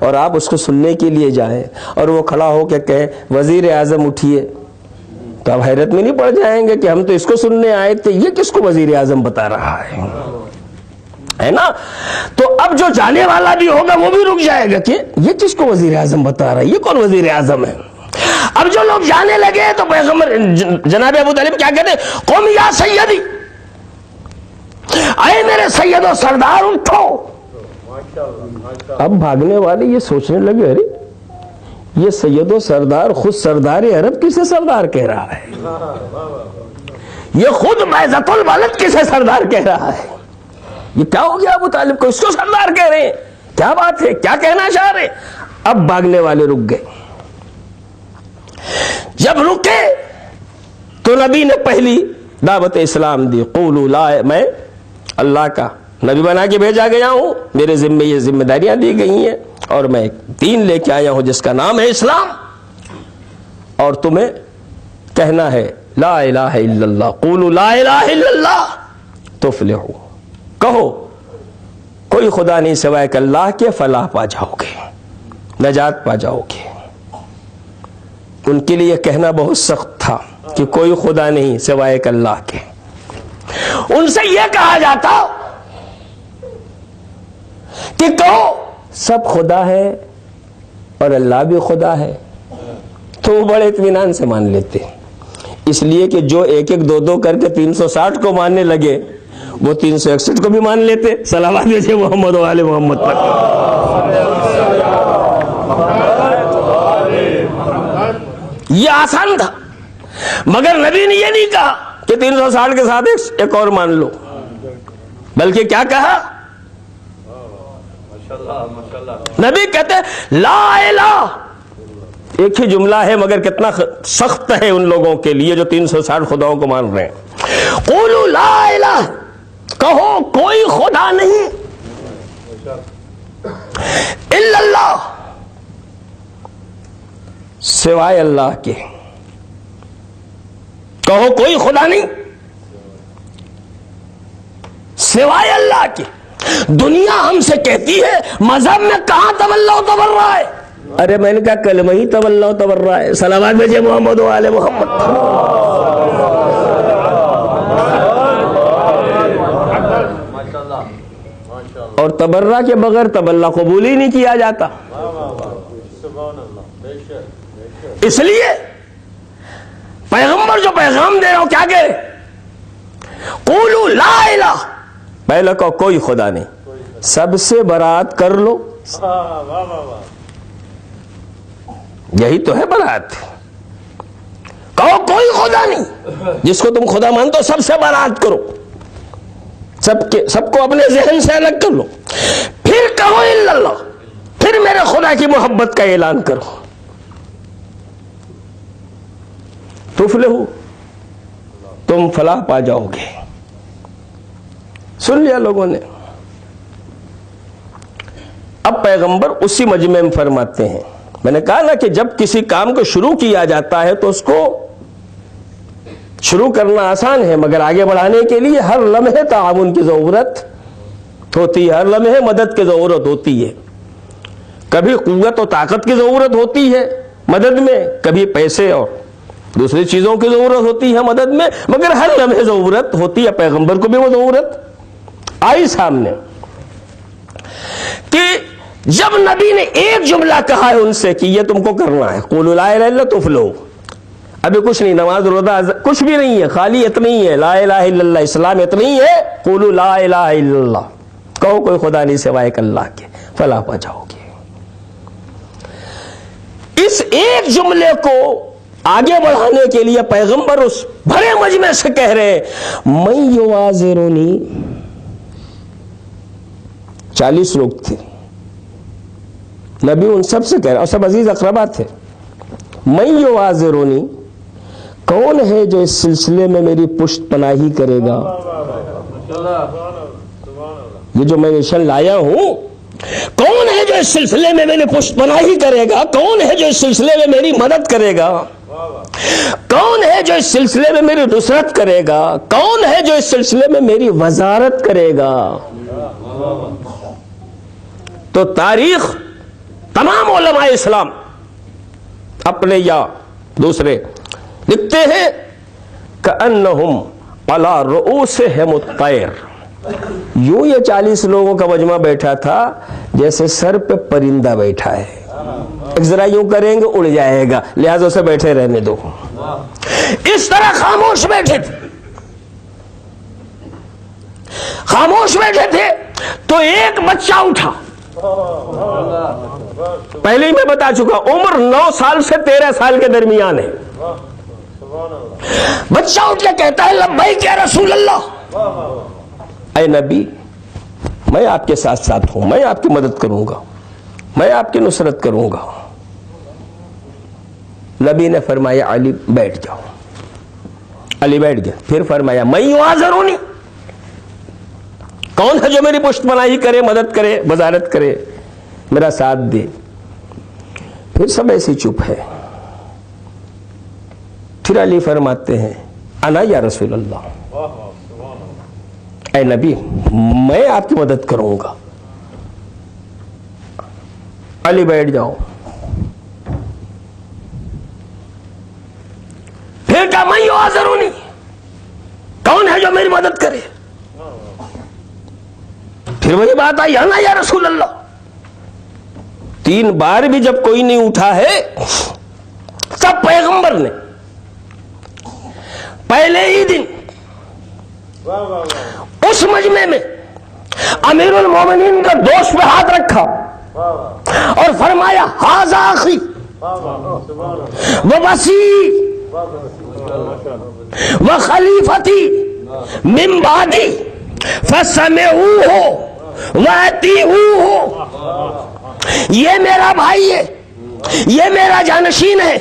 اور آپ اس کو سننے کے لیے جائیں اور وہ کھڑا ہو کے کہے وزیر اعظم اٹھیے، تو آپ حیرت میں نہیں پڑ جائیں گے کہ ہم تو اس کو سننے آئے تھے، یہ کس کو وزیر اعظم بتا رہا ہے نا؟ تو اب جو جانے والا بھی ہوگا وہ بھی رک جائے گا کہ یہ کس کو وزیر اعظم بتا رہا ہے، یہ کون وزیر اعظم ہے؟ اب جو لوگ جانے لگے تو پیغمبر جناب ابو طالب کیا کہتے ہیں؟ قم یا سیدی، اے میرے سید و سردار اٹھو. اب بھاگنے والے یہ سوچنے لگے ارے یہ سید و سردار خود سردار عرب کسے سردار کہہ رہا ہے؟ یہ خود بیضۃ البلد کسے سردار کہہ رہا ہے؟ یہ کیا ہو گیا ابو طالب کو، اس کو سردار کہہ رہے ہیں؟ کیا بات ہے، کیا کہنا چاہ رہے؟ اب بھاگنے والے رک گئے. جب رکے تو نبی نے پہلی دعوت اسلام دی. قولوا لا، میں اللہ کا نبی بنا کے بھیجا گیا ہوں، میرے ذمے یہ ذمہ داریاں دی گئی ہیں، اور میں ایک دین لے کے آیا ہوں جس کا نام ہے اسلام، اور تمہیں کہنا ہے لا الہ الا اللہ. قولوا لا الہ الا اللہ تفلحوا، کہو کوئی خدا نہیں سوائے کہ اللہ کے، فلاح پا جاؤ گے، نجات پا جاؤ گے. ان کے لیے کہنا بہت سخت تھا کہ کوئی خدا نہیں سوائے کہ اللہ کے. ان سے یہ کہا جاتا کہ کہو سب خدا ہے اور اللہ بھی خدا ہے، تو وہ بڑے اطمینان سے مان لیتے. اس لیے کہ جو ایک ایک دو دو کر کے 360 کو ماننے لگے وہ 361 کو بھی مان لیتے. صلوات بھیجیے محمد و آل محمد پر. یہ آسان تھا، مگر نبی نے یہ نہیں کہا کہ 360 کے ساتھ ایک اور مان لو، بلکہ کیا کہا؟ نبی کہتے لا الہ، ایک ہی جملہ ہے مگر کتنا سخت ہے ان لوگوں کے لیے جو 360 خداؤں کو مان رہے ہیں. قولوا لا الہ، کہو کوئی خدا نہیں الا اللہ، سوائے اللہ کے. کہو کوئی خدا نہیں سوائے اللہ کے. دنیا ہم سے کہتی ہے مذہب میں کہاں تولا و تبرع ہے؟ ارے میں نے کہا کلمہ ہی تولا و تبرع ہے. صلوات بھیجیے محمد و آل محمد. اور تبرع کے بغیر تبلا قبول ہی نہیں کیا جاتا. اس لیے پیغمبر جو پیغام دے رہا ہوں کیا کہ قولوا لا الہ، پہلے کہو کوئی خدا نہیں، سب سے برات کر لو. یہی تو ہے برات. کہو کوئی خدا نہیں، جس کو تم خدا مانتے ہو سب سے برات کرو، سب کو اپنے ذہن سے الگ کر لو. پھر کہو الا اللہ، پھر میرے خدا کی محبت کا اعلان کرو. تفلحوا، تم فلاح پا جاؤ گے. سن لیا لوگوں نے. اب پیغمبر اسی مجمع میں فرماتے ہیں، میں نے کہا نا کہ جب کسی کام کو شروع کیا جاتا ہے تو اس کو شروع کرنا آسان ہے، مگر آگے بڑھانے کے لیے ہر لمحے تعاون کی ضرورت ہوتی ہے، ہر لمحے مدد کی ضرورت ہوتی ہے. کبھی قوت و طاقت کی ضرورت ہوتی ہے مدد میں، کبھی پیسے اور دوسری چیزوں کی ضرورت ہوتی ہے مدد میں، مگر ہر لمحے ضرورت ہوتی ہے. پیغمبر کو بھی وہ ضرورت آئی سامنے کہ جب نبی نے ایک جملہ کہا ہے ان سے کہ یہ تم کو کرنا ہے، قولوا لا الہ الا اللہ تفلحوا. ابھی کچھ نہیں، نماز روزہ کچھ بھی نہیں ہے، خالی اتنا ہی ہے لا الہ الا اللہ، اسلام اتنا ہی ہے. قولوا لا الہ الا اللہ، کہو کوئی خدا نہیں سوائے کہ اللہ کے، فلاح پا جاؤ گے. اس ایک جملے کو آگے بڑھانے کے لیے پیغمبر اس بڑے مجمع سے کہہ رہے من یوازرنی، 40 لوگ تھے. نبی ان سب سے کہہ رہا, اور سب عزیز اقربا تھے. من یعاذرونی, کون ہے جو اس سلسلے میں میری پشت پناہی کرے گا؟ یہ جو میں مشن لایا ہوں, کون ہے جو اس سلسلے میں میری پشت پناہی کرے گا؟ کون ہے جو اس سلسلے میں میری مدد کرے گا؟ کون ہے جو اس سلسلے میں میری نصرت کرے گا؟ کون ہے جو اس سلسلے میں میری وزارت کرے گا؟ تو تاریخ تمام علماء اسلام اپنے یا دوسرے لکھتے ہیں کأنہم علی رؤوسہم الطیر, یوں یہ 40 لوگوں کا مجمع بیٹھا تھا جیسے سر پہ پرندہ بیٹھا ہے. ایک ذرا یوں کریں گے اڑ جائے گا, لہذا اسے بیٹھے رہنے دو. اس طرح خاموش بیٹھے تھے, خاموش بیٹھے تھے. تو ایک بچہ اٹھا, پہلے ہی میں بتا چکا عمر 9 سال سے 13 سال کے درمیان ہے. بچہ اٹھ کے کہتا ہے لبیک یا رسول اللہ, اے نبی میں آپ کے ساتھ ساتھ ہوں, میں آپ کی مدد کروں گا, میں آپ کی نصرت کروں گا. نبی نے فرمایا علی بیٹھ جاؤ. علی بیٹھ گیا. پھر فرمایا من یعاذرونی, کون ہے جو میری پشت پناہی کرے, مدد کرے, وزارت کرے, میرا ساتھ دے؟ پھر سب ایسی چپ ہے. پھر علی فرماتے ہیں انا یا رسول اللہ, اے نبی میں آپ کی مدد کروں گا. علی بیٹھ جاؤ. پھر کہا من یعاذرونی, کون ہے جو میری مدد کرے؟ پھر وہی بات آئی انا یا رسول اللہ. 3 بار بھی جب کوئی نہیں اٹھا ہے, تب پیغمبر نے پہلے ہی دن اس مجمع میں امیر المومنین کا دوست پہ ہاتھ رکھا اور فرمایا ھذا اخی ووصی وخلیفتی من بعدی فسمعوہ وَأَطِیعُوهُ, یہ میرا بھائی ہے, یہ میرا جانشین ہے,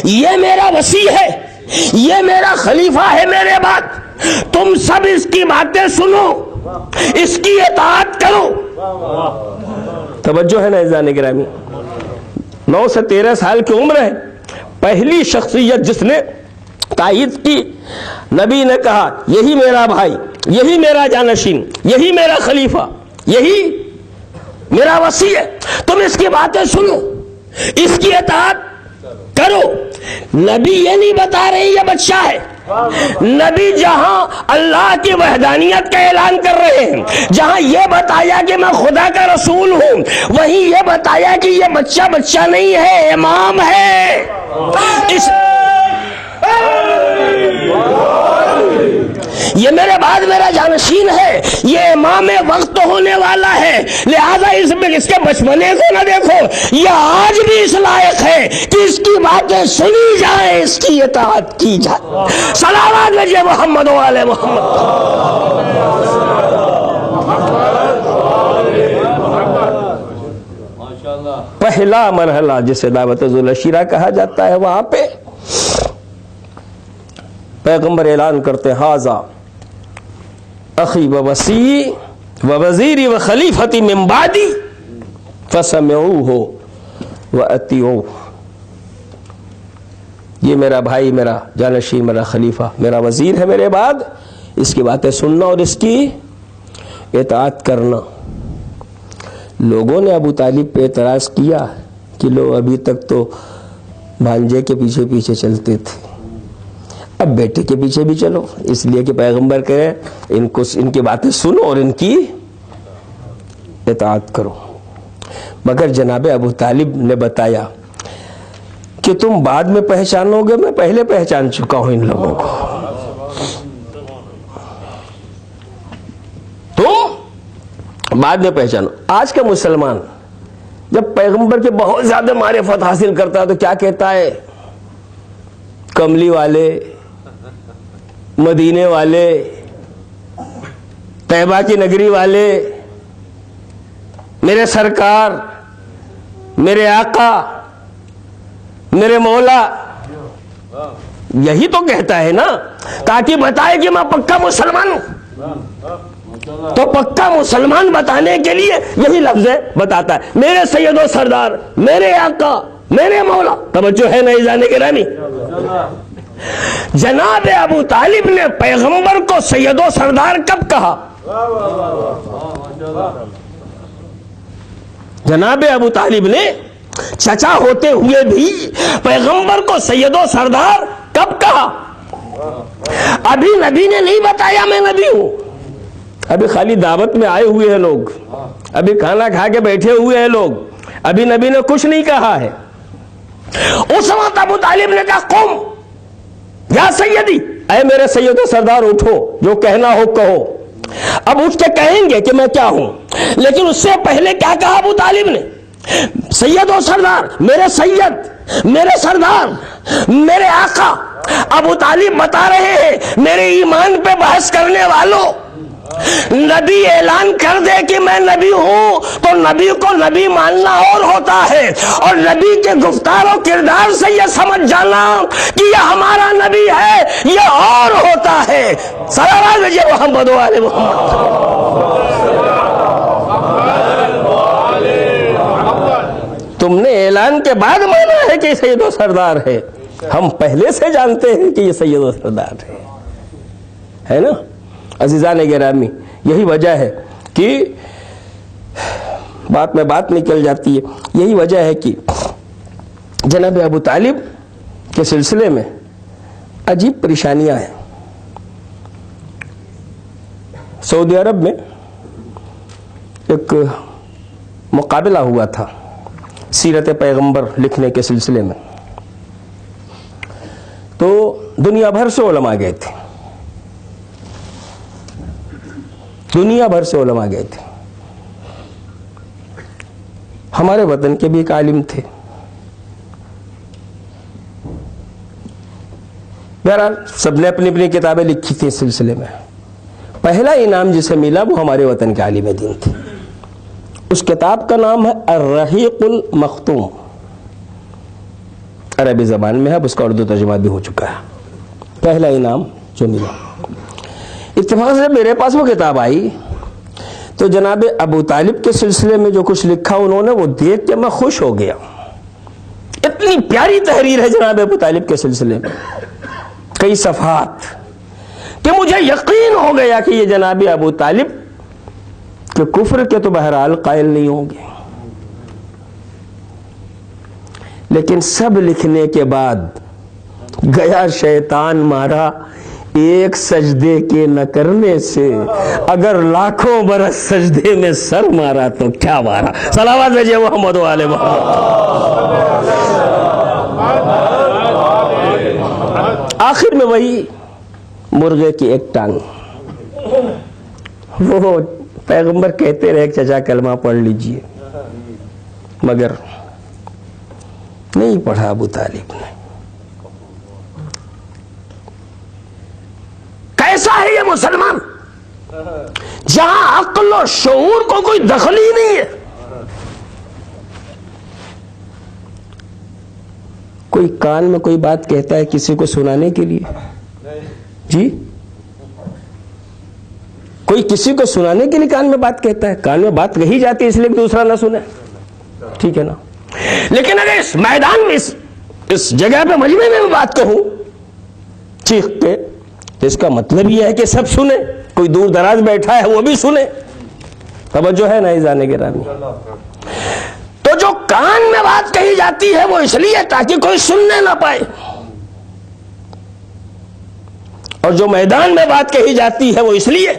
یہ میرا وصی ہے, یہ میرا خلیفہ ہے میرے بعد. تم سب اس کی باتیں سنو, اس کی اطاعت کرو. توجہ ہے نا عزیزان گرامی, 9 سے 13 سال کی عمر ہے. پہلی شخصیت جس نے تائید کی, نبی نے کہا یہی میرا بھائی, یہی میرا جانشین, یہی میرا خلیفہ, یہی میرا وصی ہے, تم اس کی باتیں سنو, اس کی اطاعت کرو. نبی یہ نہیں بتا رہے یہ بچہ ہے. نبی جہاں اللہ کی وحدانیت کا اعلان کر رہے ہیں, جہاں یہ بتایا کہ میں خدا کا رسول ہوں, وہیں یہ بتایا کہ یہ بچہ بچہ نہیں ہے, امام ہے. یہ میرے بعد میرا جانشین ہے, یہ امام وقت ہونے والا ہے, لہذا اس کے بچپنے کو نہ دیکھو, یہ آج بھی اس لائق ہے کہ اس کی باتیں سنی جائیں, اس کی اطاعت کی جائے. صلوات بھیجئے محمد و آل محمد. پہلا مرحلہ جسے دعوت ذو العشیرہ کہا جاتا ہے, وہاں پہ پیغمبر اعلان کرتے ھذا اخی ووصی ووزیری وخلیفتی من بعدی فسمعوہ واطیعوہ, یہ میرا بھائی, میرا جانشین, میرا خلیفہ, میرا وزیر ہے میرے بعد, اس کی باتیں سننا اور اس کی اطاعت کرنا. لوگوں نے ابو طالب پہ اعتراض کیا کہ لو ابھی تک تو بھانجے کے پیچھے پیچھے چلتے تھے, اب بیٹے کے پیچھے بھی چلو, اس لیے کہ پیغمبر کہے ان کی باتیں سنو اور ان کی اطاعت کرو. مگر جناب ابو طالب نے بتایا کہ تم بعد میں پہچانو گے, میں پہلے پہچان چکا ہوں ان لوگوں کو. تم بعد میں پہچانو. آج کا مسلمان جب پیغمبر کے بہت زیادہ معرفت حاصل کرتا ہے تو کیا کہتا ہے, کملی والے, مدینے والے, طیبہ کی نگری والے, میرے سرکار، میرے آقا، میرے مولا، یہی تو کہتا ہے نا، تاکہ بتائے کہ میں پکا مسلمان ہوں. تو پکا مسلمان بتانے کے لیے یہی لفظ بتاتا ہے، میرے سید و سردار، میرے آقا، میرے مولا. توجہ ہے نہیں جانے کے رامی؟ جناب ابو طالب نے پیغمبر کو سید و سردار کب کہا؟ جناب ابو طالب نے چچا ہوتے ہوئے بھی پیغمبر کو سید و سردار کب کہا؟ ابھی نبی نے نہیں بتایا میں نبی ہوں، ابھی خالی دعوت میں آئے ہوئے ہیں لوگ، ابھی کھانا کھا کے بیٹھے ہوئے ہیں لوگ، ابھی نبی نے کچھ نہیں کہا ہے. اس وقت ابو طالب نے کہا قم یا سیدی، اے میرے سید و سردار اٹھو، جو کہنا ہو کہو. اب اٹھ کے کہیں گے کہ میں کیا ہوں، لیکن اس سے پہلے کیا کہا ابو طالب نے؟ سید و سردار، میرے سید، میرے سردار، میرے آقا. ابو طالب بتا رہے ہیں میرے ایمان پہ بحث کرنے والوں، نبی اعلان کر دے کہ میں نبی ہوں تو نبی کو نبی ماننا اور ہوتا ہے، اور نبی کے گفتار و کردار سے یہ سمجھ جانا کہ یہ ہمارا نبی ہے یہ اور ہوتا ہے. صلوات بھیجئے محمد و آل محمد. تم نے اعلان کے بعد مانا ہے کہ یہ سید و سردار ہے، ہم پہلے سے جانتے ہیں کہ یہ سید و سردار ہے نا. عزیزان گرامی، یہی وجہ ہے کہ بات میں بات نکل جاتی ہے. یہی وجہ ہے کہ جناب ابو طالب کے سلسلے میں عجیب پریشانیاں ہیں. سعودی عرب میں ایک مقابلہ ہوا تھا سیرت پیغمبر لکھنے کے سلسلے میں، تو دنیا بھر سے علماء گئے تھے، دنیا بھر سے علماء گئے تھے. ہمارے وطن کے بھی ایک عالم تھے. بہرحال سب نے اپنی اپنی کتابیں لکھی تھی اس سلسلے میں. پہلا انعام جسے ملا وہ ہمارے وطن کے عالم دین تھے. اس کتاب کا نام ہے الرحیق المختوم، عربی زبان میں ہے، اب اس کا اردو ترجمہ بھی ہو چکا ہے. پہلا انعام جو ملا، اتفاق سے میرے پاس وہ کتاب آئی تو جناب ابو طالب کے سلسلے میں جو کچھ لکھا انہوں نے وہ دیکھ کے میں خوش ہو گیا. اتنی پیاری تحریر ہے جناب ابو طالب کے سلسلے میں، کئی صفحات، کہ مجھے یقین ہو گیا کہ یہ جناب ابو طالب کہ کفر کے تو بہرحال قائل نہیں ہوں گے. لیکن سب لکھنے کے بعد گیا شیطان مارا ایک سجدے کے نہ کرنے سے، اگر لاکھوں برس سجدے میں سر مارا تو کیا مارا. صلوات بھیجئے محمد و آل محمد. آخر میں وہی مرغے کی ایک ٹانگ. وہ پیغمبر کہتے رہے چچا کلمہ پڑھ لیجئے، مگر نہیں پڑھا ابو طالب نے. کیسا ہے یہ مسلمان جہاں عقل و شعور کو کوئی دخل ہی نہیں ہے. کوئی کان میں کوئی بات کہتا ہے کسی کو سنانے کے لیے، جی کوئی کسی کو سنانے کے لیے کان میں بات کہتا ہے، کان میں بات کہی جاتی ہے اس لیے کہ دوسرا نہ سنے، ٹھیک ہے نا. لیکن اگر اس میدان میں اس جگہ پہ مجمع میں میں بات کہوں چیخ کے تو اس کا مطلب یہ ہے کہ سب سنے، کوئی دور دراز بیٹھا ہے وہ بھی سنے. توجہ ہے نہیں جانے کے رامی. تو جو کان میں بات کہی جاتی ہے وہ اس لیے تاکہ کوئی سننے نہ پائے، اور جو میدان میں بات کہی جاتی ہے وہ اس لیے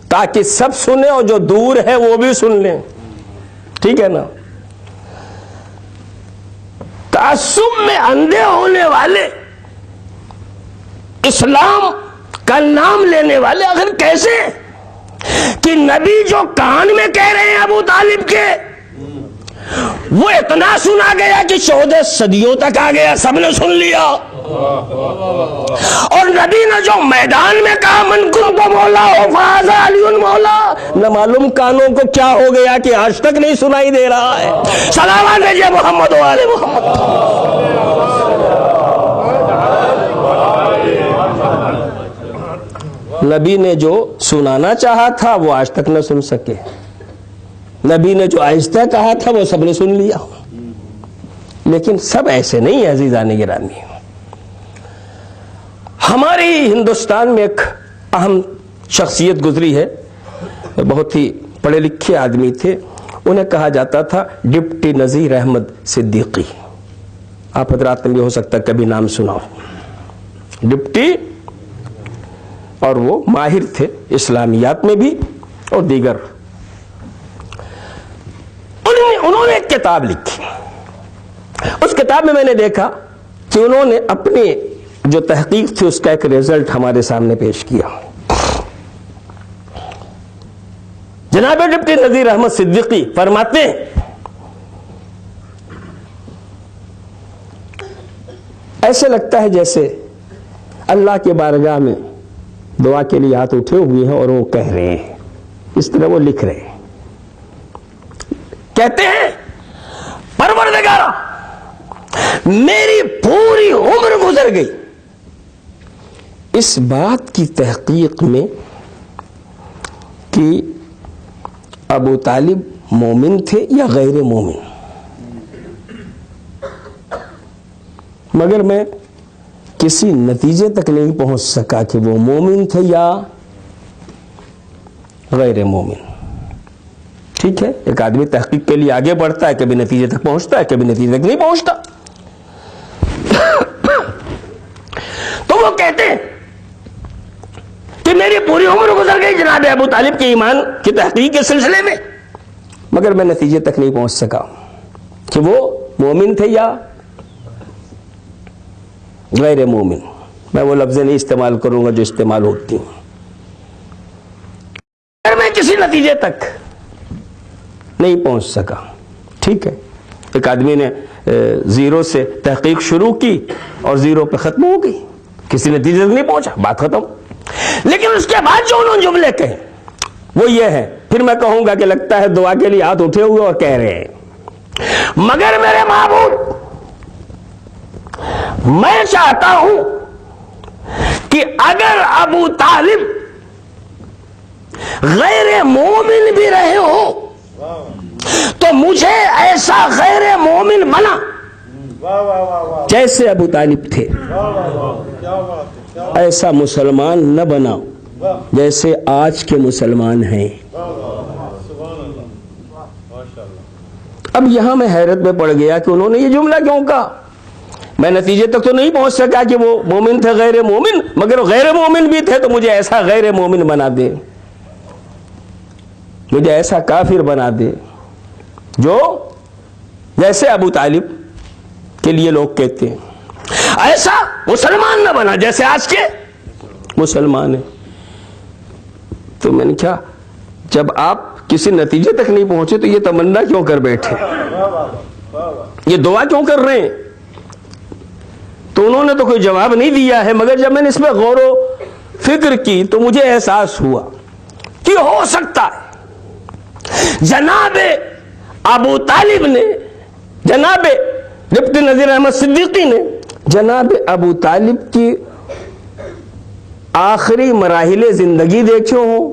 تاکہ سب سنے اور جو دور ہے وہ بھی سن لیں، ٹھیک ہے نا. تعصب میں اندھے ہونے والے، اسلام کا نام لینے والے آخر کیسے کہ نبی جو کان میں کہہ رہے ہیں ابو طالب کے وہ اتنا سنا گیا کہ 14 صدیوں تک آ گیا، سب نے سن لیا. اور نبی نے جو میدان میں کہا من کنت مولا فہذا علی مولا، نہ معلوم کانوں کو کیا ہو گیا کہ آج تک نہیں سنائی دے رہا ہے. سلام دیجیے محمد و آل محمد. نبی نے جو سنانا چاہا تھا وہ آج تک نہ سن سکے، نبی نے جو آہستہ کہا تھا وہ سب نے سن لیا. لیکن سب ایسے نہیں ہیں عزیزان گرامی. ہماری ہندوستان میں ایک اہم شخصیت گزری ہے، بہت ہی پڑھے لکھے آدمی تھے، انہیں کہا جاتا تھا ڈپٹی نذیر احمد صدیقی. آپ حضرات نے بھی ہو سکتا ہے کبھی نام سنا ہو. ڈپٹی، اور وہ ماہر تھے اسلامیات میں بھی اور دیگر. انہوں نے ایک کتاب لکھی. اس کتاب میں نے دیکھا کہ انہوں نے اپنی جو تحقیق تھی اس کا ایک رزلٹ ہمارے سامنے پیش کیا. جناب ڈپٹی نذیر احمد صدیقی فرماتے ہیں ایسے لگتا ہے جیسے اللہ کے بارگاہ میں دعا کے لیے ہاتھ اٹھے ہوئے ہیں اور وہ کہہ رہے ہیں، اس طرح وہ لکھ رہے ہیں. کہتے ہیں پروردگارا میری پوری عمر گزر گئی اس بات کی تحقیق میں کہ ابو طالب مومن تھے یا غیر مومن، مگر میں کسی نتیجے تک نہیں پہنچ سکا کہ وہ مومن تھے یا غیر مومن. ٹھیک ہے، ایک آدمی تحقیق کے لیے آگے بڑھتا ہے، کبھی نتیجے تک پہنچتا ہے، کبھی نتیجے تک نہیں پہنچتا. تو وہ کہتے ہیں کہ میری پوری عمر گزر گئی جناب ابو طالب کے ایمان کی تحقیق کے سلسلے میں، مگر میں نتیجے تک نہیں پہنچ سکا کہ وہ مومن تھے یا غیر مومن. میں وہ لفظ نہیں استعمال کروں گا جو استعمال ہوتی ہیں. اگر میں کسی نتیجے تک نہیں پہنچ سکا، ٹھیک ہے، ایک آدمی نے زیرو سے تحقیق شروع کی اور زیرو پہ ختم ہو گئی، کسی نتیجے تک نہیں پہنچا، بات ختم. لیکن اس کے بعد جو انہوں نے جملے کہے وہ یہ ہے، پھر میں کہوں گا کہ لگتا ہے دعا کے لیے ہاتھ اٹھے ہوئے اور کہہ رہے ہیں مگر میرے معبود میں چاہتا ہوں کہ اگر ابو طالب غیر مومن بھی رہے ہو تو مجھے ایسا غیر مومن بنا جیسے ابو طالب تھے، ایسا مسلمان نہ بنا جیسے آج کے مسلمان ہیں. اب یہاں میں حیرت میں پڑ گیا کہ انہوں نے یہ جملہ کیوں کہا. میں نتیجے تک تو نہیں پہنچ سکا کہ وہ مومن تھے غیر مومن، مگر غیر مومن بھی تھے تو مجھے ایسا غیر مومن بنا دے، مجھے ایسا کافر بنا دے جو جیسے ابو طالب کے لیے لوگ کہتے ہیں، ایسا مسلمان نہ بنا جیسے آج کے مسلمان ہیں. تو میں نے کہا جب آپ کسی نتیجے تک نہیں پہنچے تو یہ تمنا کیوں کر بیٹھے، یہ دعا کیوں کر رہے ہیں؟ تو انہوں نے تو کوئی جواب نہیں دیا ہے، مگر جب میں نے اس میں غور و فکر کی تو مجھے احساس ہوا کہ ہو سکتا ہے جناب ابو طالب نے، جناب ڈپٹی نذیر احمد صدیقی نے جناب ابو طالب کی آخری مراحل زندگی دیکھے ہوں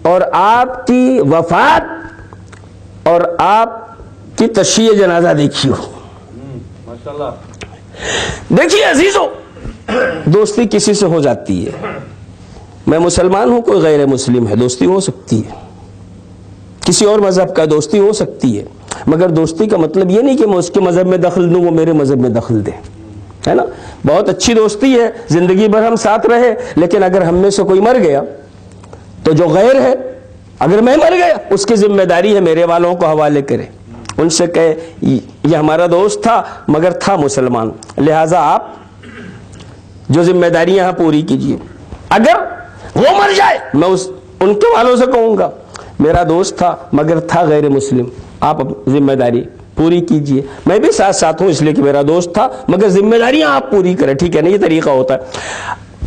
اور آپ کی وفات اور آپ کی تشییع جنازہ دیکھی ہو. دیکھیے عزیزو، دوستی کسی سے ہو جاتی ہے. میں مسلمان ہوں، کوئی غیر مسلم ہے، دوستی ہو سکتی ہے. کسی اور مذہب کا دوستی ہو سکتی ہے، مگر دوستی کا مطلب یہ نہیں کہ میں اس کے مذہب میں دخل دوں وہ میرے مذہب میں دخل دے، ہے نا. بہت اچھی دوستی ہے، زندگی بھر ہم ساتھ رہے، لیکن اگر ہم میں سے کوئی مر گیا تو جو غیر ہے، اگر میں مر گیا اس کی ذمہ داری ہے میرے والوں کو حوالے کرے، ان سے کہے یہ ہمارا دوست تھا مگر تھا مسلمان، لہٰذا آپ جو ذمہ داری یہاں پوری کیجیے. اگر وہ مر جائے میں ان کے والوں سے کہوں گا میرا دوست تھا مگر تھا غیر مسلم، آپ ذمہ داری پوری کیجئے. میں بھی ساتھ ساتھ ہوں اس لیے کہ میرا دوست تھا, مگر ذمہ داریاں آپ پوری کریں, ٹھیک ہے نا, یہ طریقہ ہوتا ہے.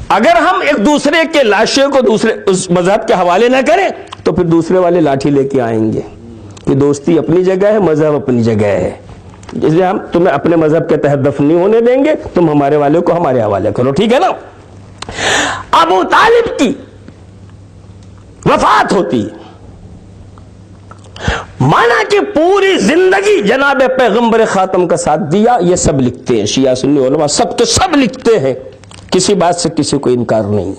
اگر ہم ایک دوسرے کے لاشے کو دوسرے اس مذہب کے حوالے نہ کریں تو پھر دوسرے والے لاٹھی لے کے آئیں گے کہ دوستی اپنی جگہ ہے, مذہب اپنی جگہ ہے, اس لیے ہم تمہیں اپنے مذہب کے تحت دفن نہیں ہونے دیں گے, تم ہمارے والے کو ہمارے حوالے کرو, ٹھیک ہے نا. ابو طالب کی وفات ہوتی ہے, مانا کہ پوری زندگی جناب پیغمبر خاتم کا ساتھ دیا. یہ سب لکھتے ہیں شیعہ سنی علماء, سب کے سب لکھتے ہیں, کسی بات سے کسی کو انکار نہیں.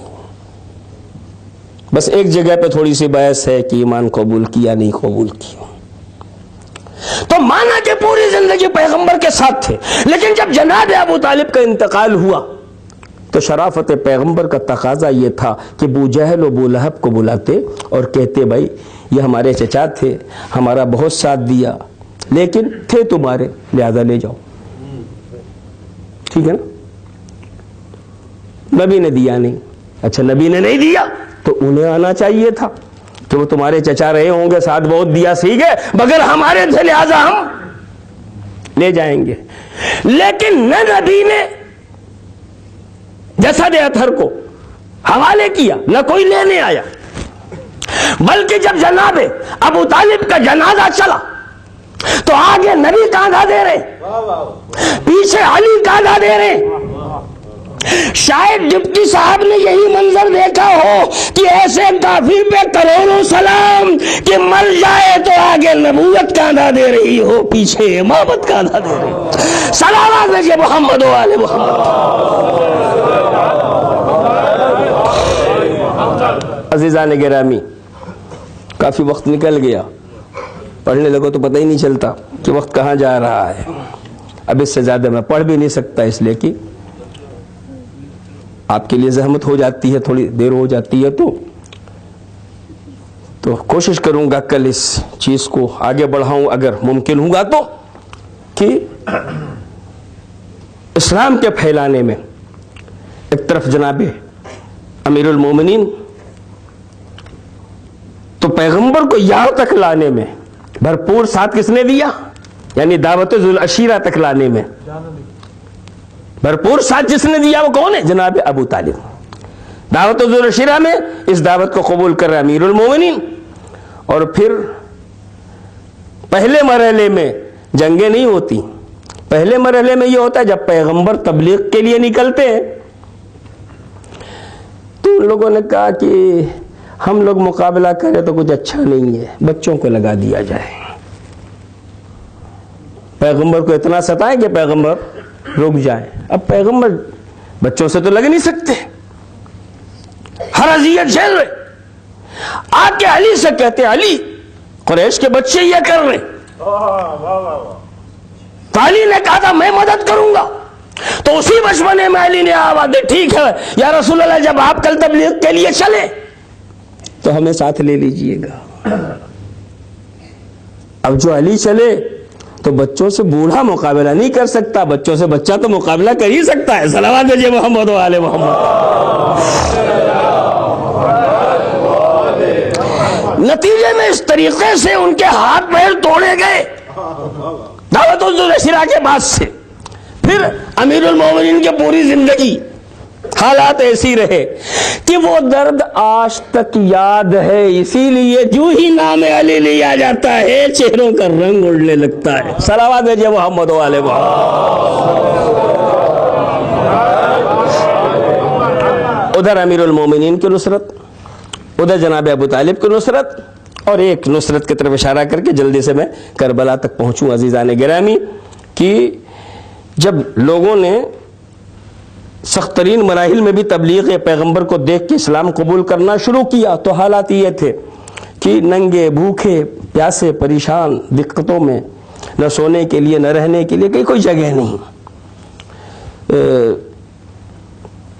بس ایک جگہ پہ تھوڑی سی بحث ہے کہ ایمان قبول کیا نہیں قبول کیا. تو مانا کہ پوری زندگی پیغمبر کے ساتھ تھے, لیکن جب جناب ابو طالب کا انتقال ہوا تو شرافت پیغمبر کا تقاضا یہ تھا کہ ابو جہل و ابو لہب کو بلاتے اور کہتے بھائی یہ ہمارے چچا تھے, ہمارا بہت ساتھ دیا, لیکن تھے تمہارے, لہذا لے جاؤ, ٹھیک ہے نا. نبی نے دیا نہیں. اچھا نبی نے نہیں دیا تو انہیں آنا چاہیے تھا کہ وہ تمہارے چچا رہے ہوں گے, ساتھ بہت دیا سیکھ ہے, مگر ہمارے تھے لہذا ہم لے جائیں گے. لیکن نہ نبی نے جسد اطہر کو حوالے کیا, نہ کوئی لینے آیا, بلکہ جب جناب ابو طالب کا جنازہ چلا تو آگے نبی کاندھا دے رہے, پیچھے علی کاندھا دے رہے. شاید ڈپٹی صاحب نے یہی منظر دیکھا ہو کہ ایسے کافر پہ کروڑوں سلام کہ مر جائے تو آگے نبوت کاندھا دے رہی ہو, پیچھے امامت کاندھا دے رہی ہو. صلوات بھیجئے محمد و آل محمد. عزیزان گرامی, کافی وقت نکل گیا, پڑھنے لگو تو پتہ ہی نہیں چلتا کہ وقت کہاں جا رہا ہے. اب اس سے زیادہ میں پڑھ بھی نہیں سکتا, اس لیے کہ آپ کے لیے زحمت ہو جاتی ہے, تھوڑی دیر ہو جاتی ہے. تو کوشش کروں گا کل اس چیز کو آگے بڑھاؤں اگر ممکن ہوگا تو, کہ اسلام کے پھیلانے میں ایک طرف جناب امیر المومنین تو پیغمبر کو یہاں تک لانے میں بھرپور ساتھ کس نے دیا, یعنی دعوت ذو العشیرہ تک لانے میں بھرپور ساتھ جس نے دیا وہ کون ہے, جناب ابو طالب. دعوت ذو العشیرہ میں اس دعوت کو قبول کر رہا امیر المومنین. اور پھر پہلے مرحلے میں جنگیں نہیں ہوتی, پہلے مرحلے میں یہ ہوتا ہے جب پیغمبر تبلیغ کے لیے نکلتے ہیں تو ان لوگوں نے کہا کہ ہم لوگ مقابلہ کریں تو کچھ اچھا نہیں ہے, بچوں کو لگا دیا جائے. پیغمبر کو اتنا ستائیں کہ پیغمبر رک جائیں. اب پیغمبر بچوں سے تو لگ نہیں سکتے, ہر اذیت جھیل رہے. آ کے علی سے کہتے علی قریش کے بچے یہ کر رہے, تو علی نے کہا تھا میں مدد کروں گا. تو اسی بچپنے میں علی نے آواز دی ٹھیک ہے یا رسول اللہ, جب آپ کل تبلیغ کے لیے چلے تو ہمیں ساتھ لے لیجئے گا. اب جو علی چلے تو بچوں سے بوڑھا مقابلہ نہیں کر سکتا, بچوں سے بچہ تو مقابلہ کر ہی سکتا ہے. صلوات بھیجئے محمد و آل محمد. نتیجے میں اس طریقے سے ان کے ہاتھ پیر توڑے گئے دعوت ذو العشیرہ کے بعد سے. پھر امیر المومنین کی پوری زندگی حالات ایسی رہے کہ وہ درد آج تک یاد ہے, اسی لیے جو ہی نام علی لیا جاتا ہے چہروں کا رنگ اڑنے لگتا ہے. صلوات بھیجئے محمد و آل محمد. ادھر امیر المومنین کی نصرت, ادھر جناب ابو طالب کی نصرت, اور ایک نصرت کی طرف اشارہ کر کے جلدی سے میں کربلا تک پہنچوں. عزیزان گرامی, کہ جب لوگوں نے سخت ترین مراحل میں بھی تبلیغ پیغمبر کو دیکھ کے اسلام قبول کرنا شروع کیا تو حالات یہ تھے کہ ننگے بھوکے پیاسے پریشان دقتوں میں, نہ سونے کے لیے نہ رہنے کے لیے کوئی جگہ نہیں.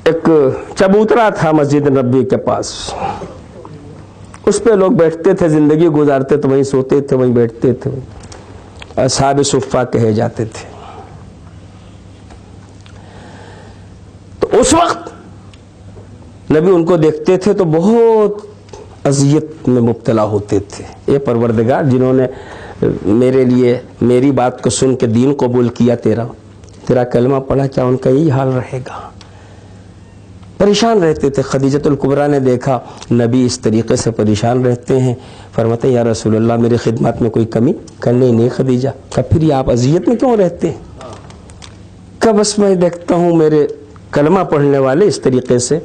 ایک چبوترا تھا مسجد نبوی کے پاس, اس پہ لوگ بیٹھتے تھے, زندگی گزارتے تو وہیں سوتے تھے, وہیں بیٹھتے تھے. اصحاب صفہ کہے جاتے تھے. تو اس وقت نبی ان کو دیکھتے تھے تو بہت اذیت میں مبتلا ہوتے تھے. اے پروردگار, جنہوں نے میرے لیے میری بات کو سن کے دین قبول کیا تیرا کلمہ پڑھا، کیا ان کا یہی حال رہے گا؟ پریشان رہتے تھے۔ خدیجۃ الکبریٰ نے دیکھا نبی اس طریقے سے پریشان رہتے ہیں، فرماتے ہیں یا رسول اللہ میری خدمت میں کوئی کمی کرنی نہیں خدیجہ۔ کہ پھر یہ آپ اذیت میں کیوں رہتے ہیں؟ کہ بس میں دیکھتا ہوں میرے کلمہ پڑھنے والے اس طریقے سے،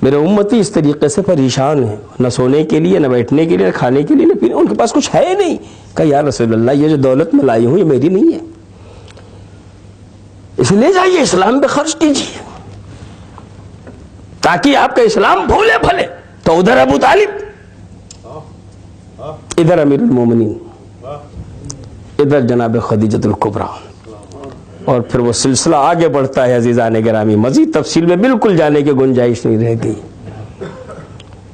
میرے امتی اس طریقے سے پریشان ہیں، نہ سونے کے لیے، نہ بیٹھنے کے لیے، نہ کھانے کے لیے، نہ پینے، ان کے پاس کچھ ہے نہیں۔ کہ یا رسول اللہ یہ جو دولت میں لائی ہوں یہ میری نہیں ہے، اس لے جائیے اسلام پہ خرچ کیجیے تاکہ آپ کا اسلام بھولے بھلے۔ تو ادھر ابو طالب، ادھر امیر المومنین، ادھر جناب خدیجۃ الکبریٰ، اور پھر وہ سلسلہ آگے بڑھتا ہے۔ عزیزان گرامی مزید تفصیل میں بالکل جانے کی گنجائش نہیں رہ گئی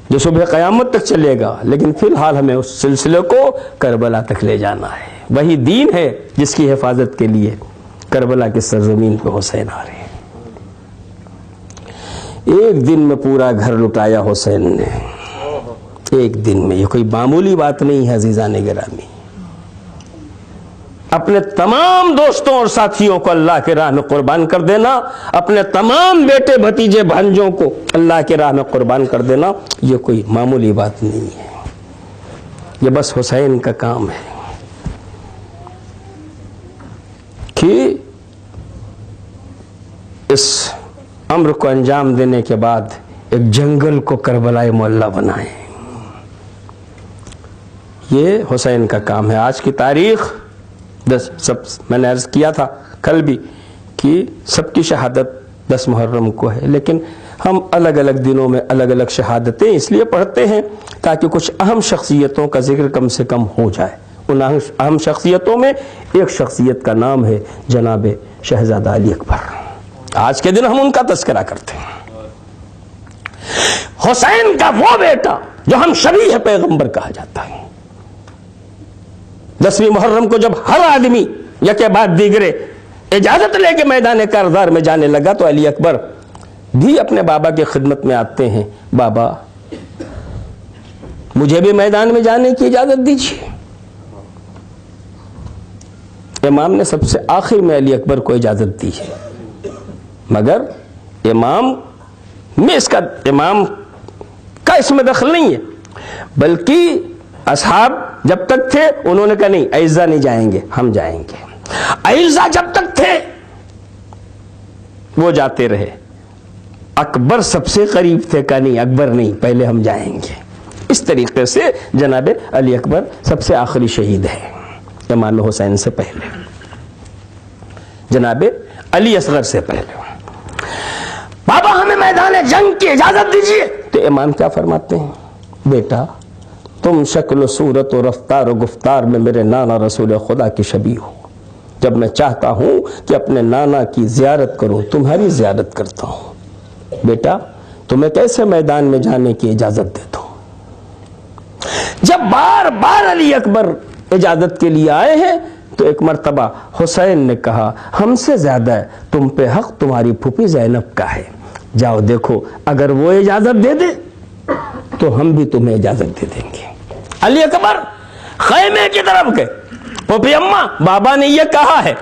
جو صبح قیامت تک چلے گا، لیکن فی الحال ہمیں اس سلسلے کو کربلا تک لے جانا ہے۔ وہی دین ہے جس کی حفاظت کے لیے کربلا کی سرزمین پہ حسین آ رہے ہیں۔ ایک دن میں پورا گھر لٹایا حسین نے، ایک دن میں، یہ کوئی معمولی بات نہیں ہے عزیزان گرامی۔ اپنے تمام دوستوں اور ساتھیوں کو اللہ کے راہ میں قربان کر دینا، اپنے تمام بیٹے بھتیجے بھانجوں کو اللہ کے راہ میں قربان کر دینا، یہ کوئی معمولی بات نہیں ہے، یہ بس حسین کا کام ہے کہ اس امر کو انجام دینے کے بعد ایک جنگل کو کربلا معلیٰ بنائیں۔ یہ حسین کا کام ہے۔ آج کی تاریخ میں نے عرض کیا تھا کل بھی کہ سب کی شہادت 10 محرم کو ہے، لیکن ہم الگ الگ دنوں میں الگ الگ شہادتیں اس لیے پڑھتے ہیں تاکہ کچھ اہم شخصیتوں کا ذکر کم سے کم ہو جائے۔ ان اہم شخصیتوں میں ایک شخصیت کا نام ہے جناب شہزادہ علی اکبر۔ آج کے دن ہم ان کا تذکرہ کرتے ہیں۔ حسین کا وہ بیٹا جو ہم شبیہ پیغمبر کہا جاتا ہے۔ 10ویں محرم کو جب ہر آدمی یکے بعد دیگرے اجازت لے کے میدان کارزار میں جانے لگا تو علی اکبر بھی اپنے بابا کی خدمت میں آتے ہیں، بابا مجھے بھی میدان میں جانے کی اجازت دیجیے۔ امام نے سب سے آخر میں علی اکبر کو اجازت دی ہے، مگر امام کا اس میں دخل نہیں ہے، بلکہ اصحاب جب تک تھے انہوں نے کہا نہیں اعزا نہیں جائیں گے، ہم جائیں گے۔ اعزا جب تک تھے وہ جاتے رہے، اکبر سب سے قریب تھے، کہا نہیں اکبر نہیں، پہلے ہم جائیں گے۔ اس طریقے سے جناب علی اکبر سب سے آخری شہید ہے، امام حسین سے پہلے، جناب علی اصغر سے پہلے۔ بابا ہمیں میدان جنگ کی اجازت دیجیے، تو امام کیا فرماتے ہیں؟ بیٹا تم شکل و صورت و رفتار و گفتار میں میرے نانا رسول خدا کی شبیہ ہو، جب میں چاہتا ہوں کہ اپنے نانا کی زیارت کروں تمہاری زیارت کرتا ہوں۔ بیٹا تمہیں کیسے میدان میں جانے کی اجازت دیتا ہوں؟ جب بار بار علی اکبر اجازت کے لیے آئے ہیں تو ایک مرتبہ حسین نے کہا ہم سے زیادہ تم پہ حق تمہاری پھوپھی زینب کا ہے، جاؤ دیکھو اگر وہ اجازت دے دے تو ہم بھی تمہیں اجازت دے دیں گے۔ علی اکبر خیمے کی طرف گئے، پھوپھی اماں بابا نے یہ کہا ہے،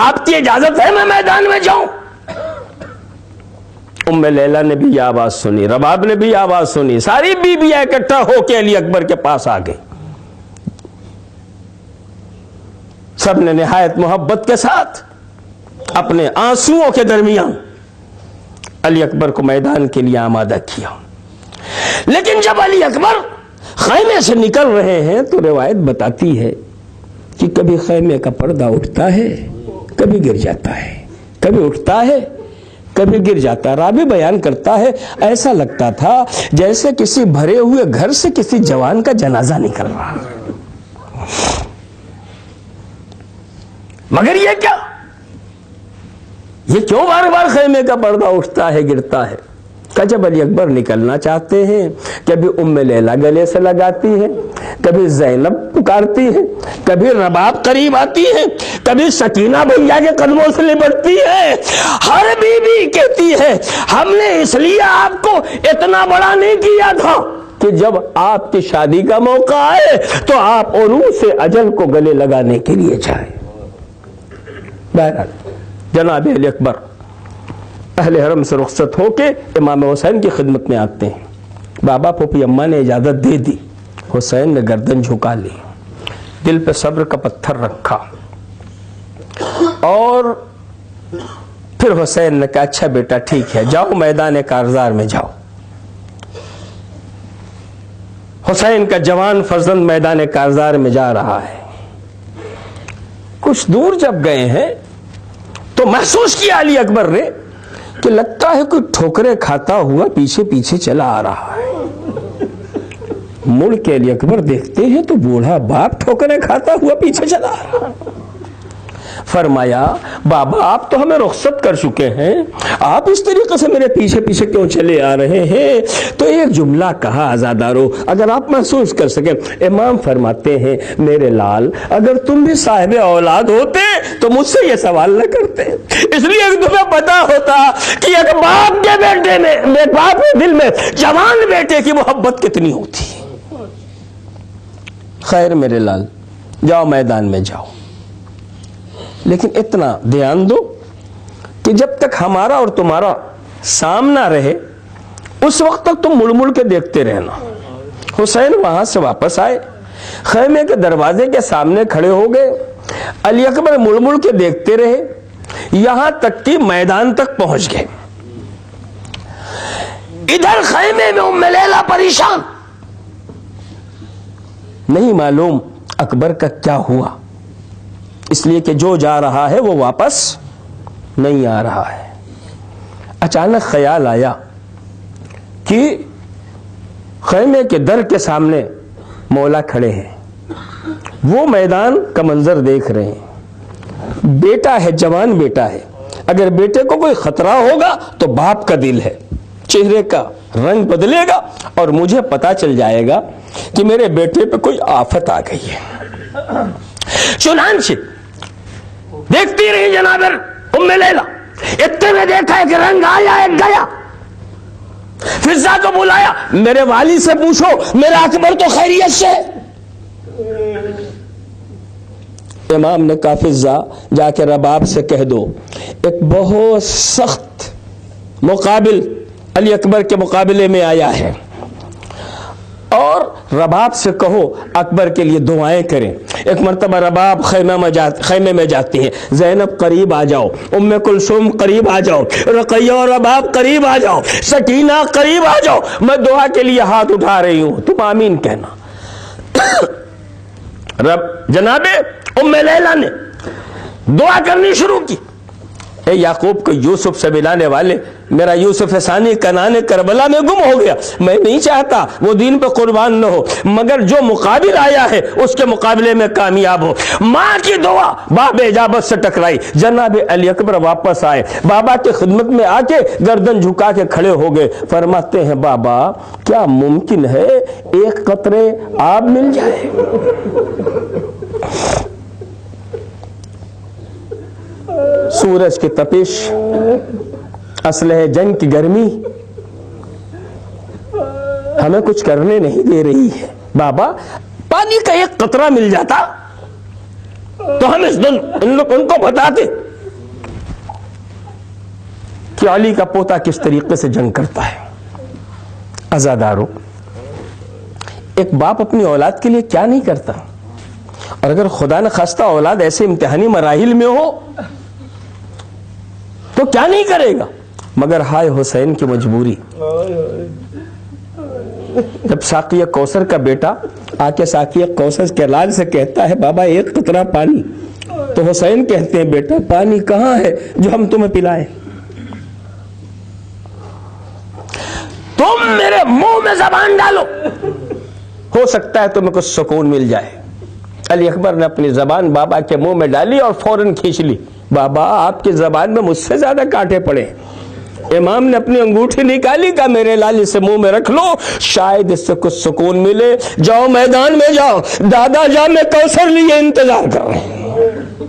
آپ کی اجازت ہے میں میدان میں جاؤں؟ ام لیلہ نے بھی یہ آواز سنی، رباب نے بھی یہ آواز سنی، ساری بیویاں اکٹھا ہو کے علی اکبر کے پاس آ گئی۔ سب نے نہایت محبت کے ساتھ اپنے آنسوؤں کے درمیان علی اکبر کو میدان کے لیے آمادہ کیا۔ لیکن جب علی اکبر خیمے سے نکل رہے ہیں تو روایت بتاتی ہے کہ کبھی خیمے کا پردہ اٹھتا ہے، کبھی گر جاتا ہے، کبھی اٹھتا ہے، کبھی گر جاتا ہے۔ راوی بیان کرتا ہے ایسا لگتا تھا جیسے کسی بھرے ہوئے گھر سے کسی جوان کا جنازہ نکل رہا۔ مگر یہ کیا، یہ کیوں بار بار خیمے کا پردہ اٹھتا ہے گرتا ہے؟ کہ جب علی اکبر نکلنا چاہتے ہیں کبھی ام لیلہ گلے سے لگاتی ہے، کبھی زینب پکارتی ہے، کبھی رباب قریب آتی ہے، کبھی سکینہ بھیا کے قدموں سے لپٹتی ہے، ہر بیوی کہتی ہے ہم نے اس لیے آپ کو اتنا بڑا نہیں کیا تھا کہ کہ جب آپ کی شادی کا موقع آئے تو آپ عروس اجل کو گلے لگانے کے لیے جائیں۔ بہرحال جناب علی اکبر اہل حرم سے رخصت ہو کے امام حسین کی خدمت میں آتے ہیں۔ بابا پھوپھی اماں نے اجازت دے دی، حسین نے گردن جھکا لی، دل پہ صبر کا پتھر رکھا، اور پھر حسین نے کہا اچھا بیٹا ٹھیک ہے، جاؤ میدان کارزار میں جاؤ۔ حسین کا جوان فرزند میدان کارزار میں جا رہا ہے۔ کچھ دور جب گئے ہیں تو محسوس کیا علی اکبر نے کہ لگتا ہے کوئی ٹھوکریں کھاتا ہوا پیچھے پیچھے چلا آ رہا ہے۔ مڑ کے علی اکبر دیکھتے ہیں تو بوڑھا باپ ٹھوکریں کھاتا ہوا پیچھے چلا آ رہا ہے۔ فرمایا بابا آپ تو ہمیں رخصت کر چکے ہیں، آپ اس طریقے سے میرے پیچھے پیچھے کیوں چلے آ رہے ہیں؟ تو ایک جملہ کہا عزادارو اگر آپ محسوس کر سکیں۔ امام فرماتے ہیں میرے لال اگر تم بھی صاحب اولاد ہوتے تو مجھ سے یہ سوال نہ کرتے، اس لیے تمہیں پتا ہوتا کہ ایک باپ کے بیٹے میں باپ کے دل میں جوان بیٹے کی محبت کتنی ہوتی۔ خیر میرے لال جاؤ میدان میں جاؤ، لیکن اتنا دھیان دو کہ جب تک ہمارا اور تمہارا سامنا رہے اس وقت تک تم مڑ مڑ کے دیکھتے رہنا۔ حسین وہاں سے واپس آئے، خیمے کے دروازے کے سامنے کھڑے ہو گئے، علی اکبر مڑ مڑ کے دیکھتے رہے، یہاں تک کہ میدان تک پہنچ گئے۔ ادھر خیمے میں ام لیلہ پریشان، نہیں معلوم اکبر کا کیا ہوا، اس لیے کہ جو جا رہا ہے وہ واپس نہیں آ رہا ہے۔ اچانک خیال آیا کہ خیمے کے در کے سامنے مولا کھڑے ہیں، وہ میدان کا منظر دیکھ رہے ہیں، بیٹا ہے جوان بیٹا ہے، اگر بیٹے کو کوئی خطرہ ہوگا تو باپ کا دل ہے، چہرے کا رنگ بدلے گا اور مجھے پتا چل جائے گا کہ میرے بیٹے پہ کوئی آفت آ گئی ہے۔ چنانچہ دیکھتی رہی جناب ام لیلہ، اتنے میں دیکھا ایک رنگ آیا ایک گیا، فضا کو بلایا میرے والد سے پوچھو میرا اکبر تو خیریت سے۔ امام نے کہا فضا جا کے رباب سے کہہ دو ایک بہت سخت مقابل علی اکبر کے مقابلے میں آیا ہے، اور رباب سے کہو اکبر کے لیے دعائیں کریں۔ ایک مرتبہ رباب خیمے میں جاتی ہیں، زینب قریب آ جاؤ، ام کلثوم قریب آ جاؤ، رقیہ اور رباب قریب آ جاؤ، سکینہ قریب آ جاؤ، میں دعا کے لیے ہاتھ اٹھا رہی ہوں، تم آمین کہنا۔ جناب ام لیلہ نے دعا کرنی شروع کی، اے یعقوب کو یوسف سے ملانے والے، میرا یوسف ثانی کنعان کربلا میں گم ہو گیا، میں نہیں چاہتا وہ دین پہ قربان نہ ہو، مگر جو مقابل آیا ہے اس کے مقابلے میں کامیاب ہو۔ ماں کی دعا باب اجابت سے ٹکرائی، جناب علی اکبر واپس آئے، بابا کی خدمت میں آ کے گردن جھکا کے کھڑے ہو گئے، فرماتے ہیں بابا کیا ممکن ہے ایک قطرے آب مل جائے؟ سورج کی تپش، اسلحہ جنگ کی گرمی ہمیں کچھ کرنے نہیں دے رہی ہے، بابا پانی کا ایک قطرہ مل جاتا تو ہم ان کو بتاتے کہ علی کا پوتا کس طریقے سے جنگ کرتا ہے۔ عزادارو ایک باپ اپنی اولاد کے لیے کیا نہیں کرتا، اور اگر خدا نہ خواستہ اولاد ایسے امتحانی مراحل میں ہو تو کیا نہیں کرے گا، مگر ہائے حسین کی مجبوری۔ جب ساقیہ کوثر کا بیٹا آ کے ساقیہ کوثر کے لال سے کہتا ہے بابا ایک قطرہ پانی، تو حسین کہتے ہیں بیٹا پانی کہاں ہے جو ہم تمہیں پلائیں، تم میرے منہ میں زبان ڈالو، ہو سکتا ہے تمہیں کچھ سکون مل جائے۔ علی اکبر نے اپنی زبان بابا کے منہ میں ڈالی اور فوراً کھینچ لی، بابا آپ کی زبان میں مجھ سے زیادہ کانٹے پڑے۔ امام نے اپنی انگوٹھی نکالی، کہا میرے لال اسے منہ میں رکھ لو، شاید اس سے کچھ سکون ملے، جاؤ میدان میں جاؤ، دادا جان میں کوثر لیے انتظار کر رہے ہیں۔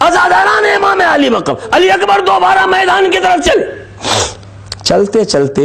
عزاداران امام علی مقام، علی اکبر دوبارہ میدان کی طرف چلے، چلتے چلتے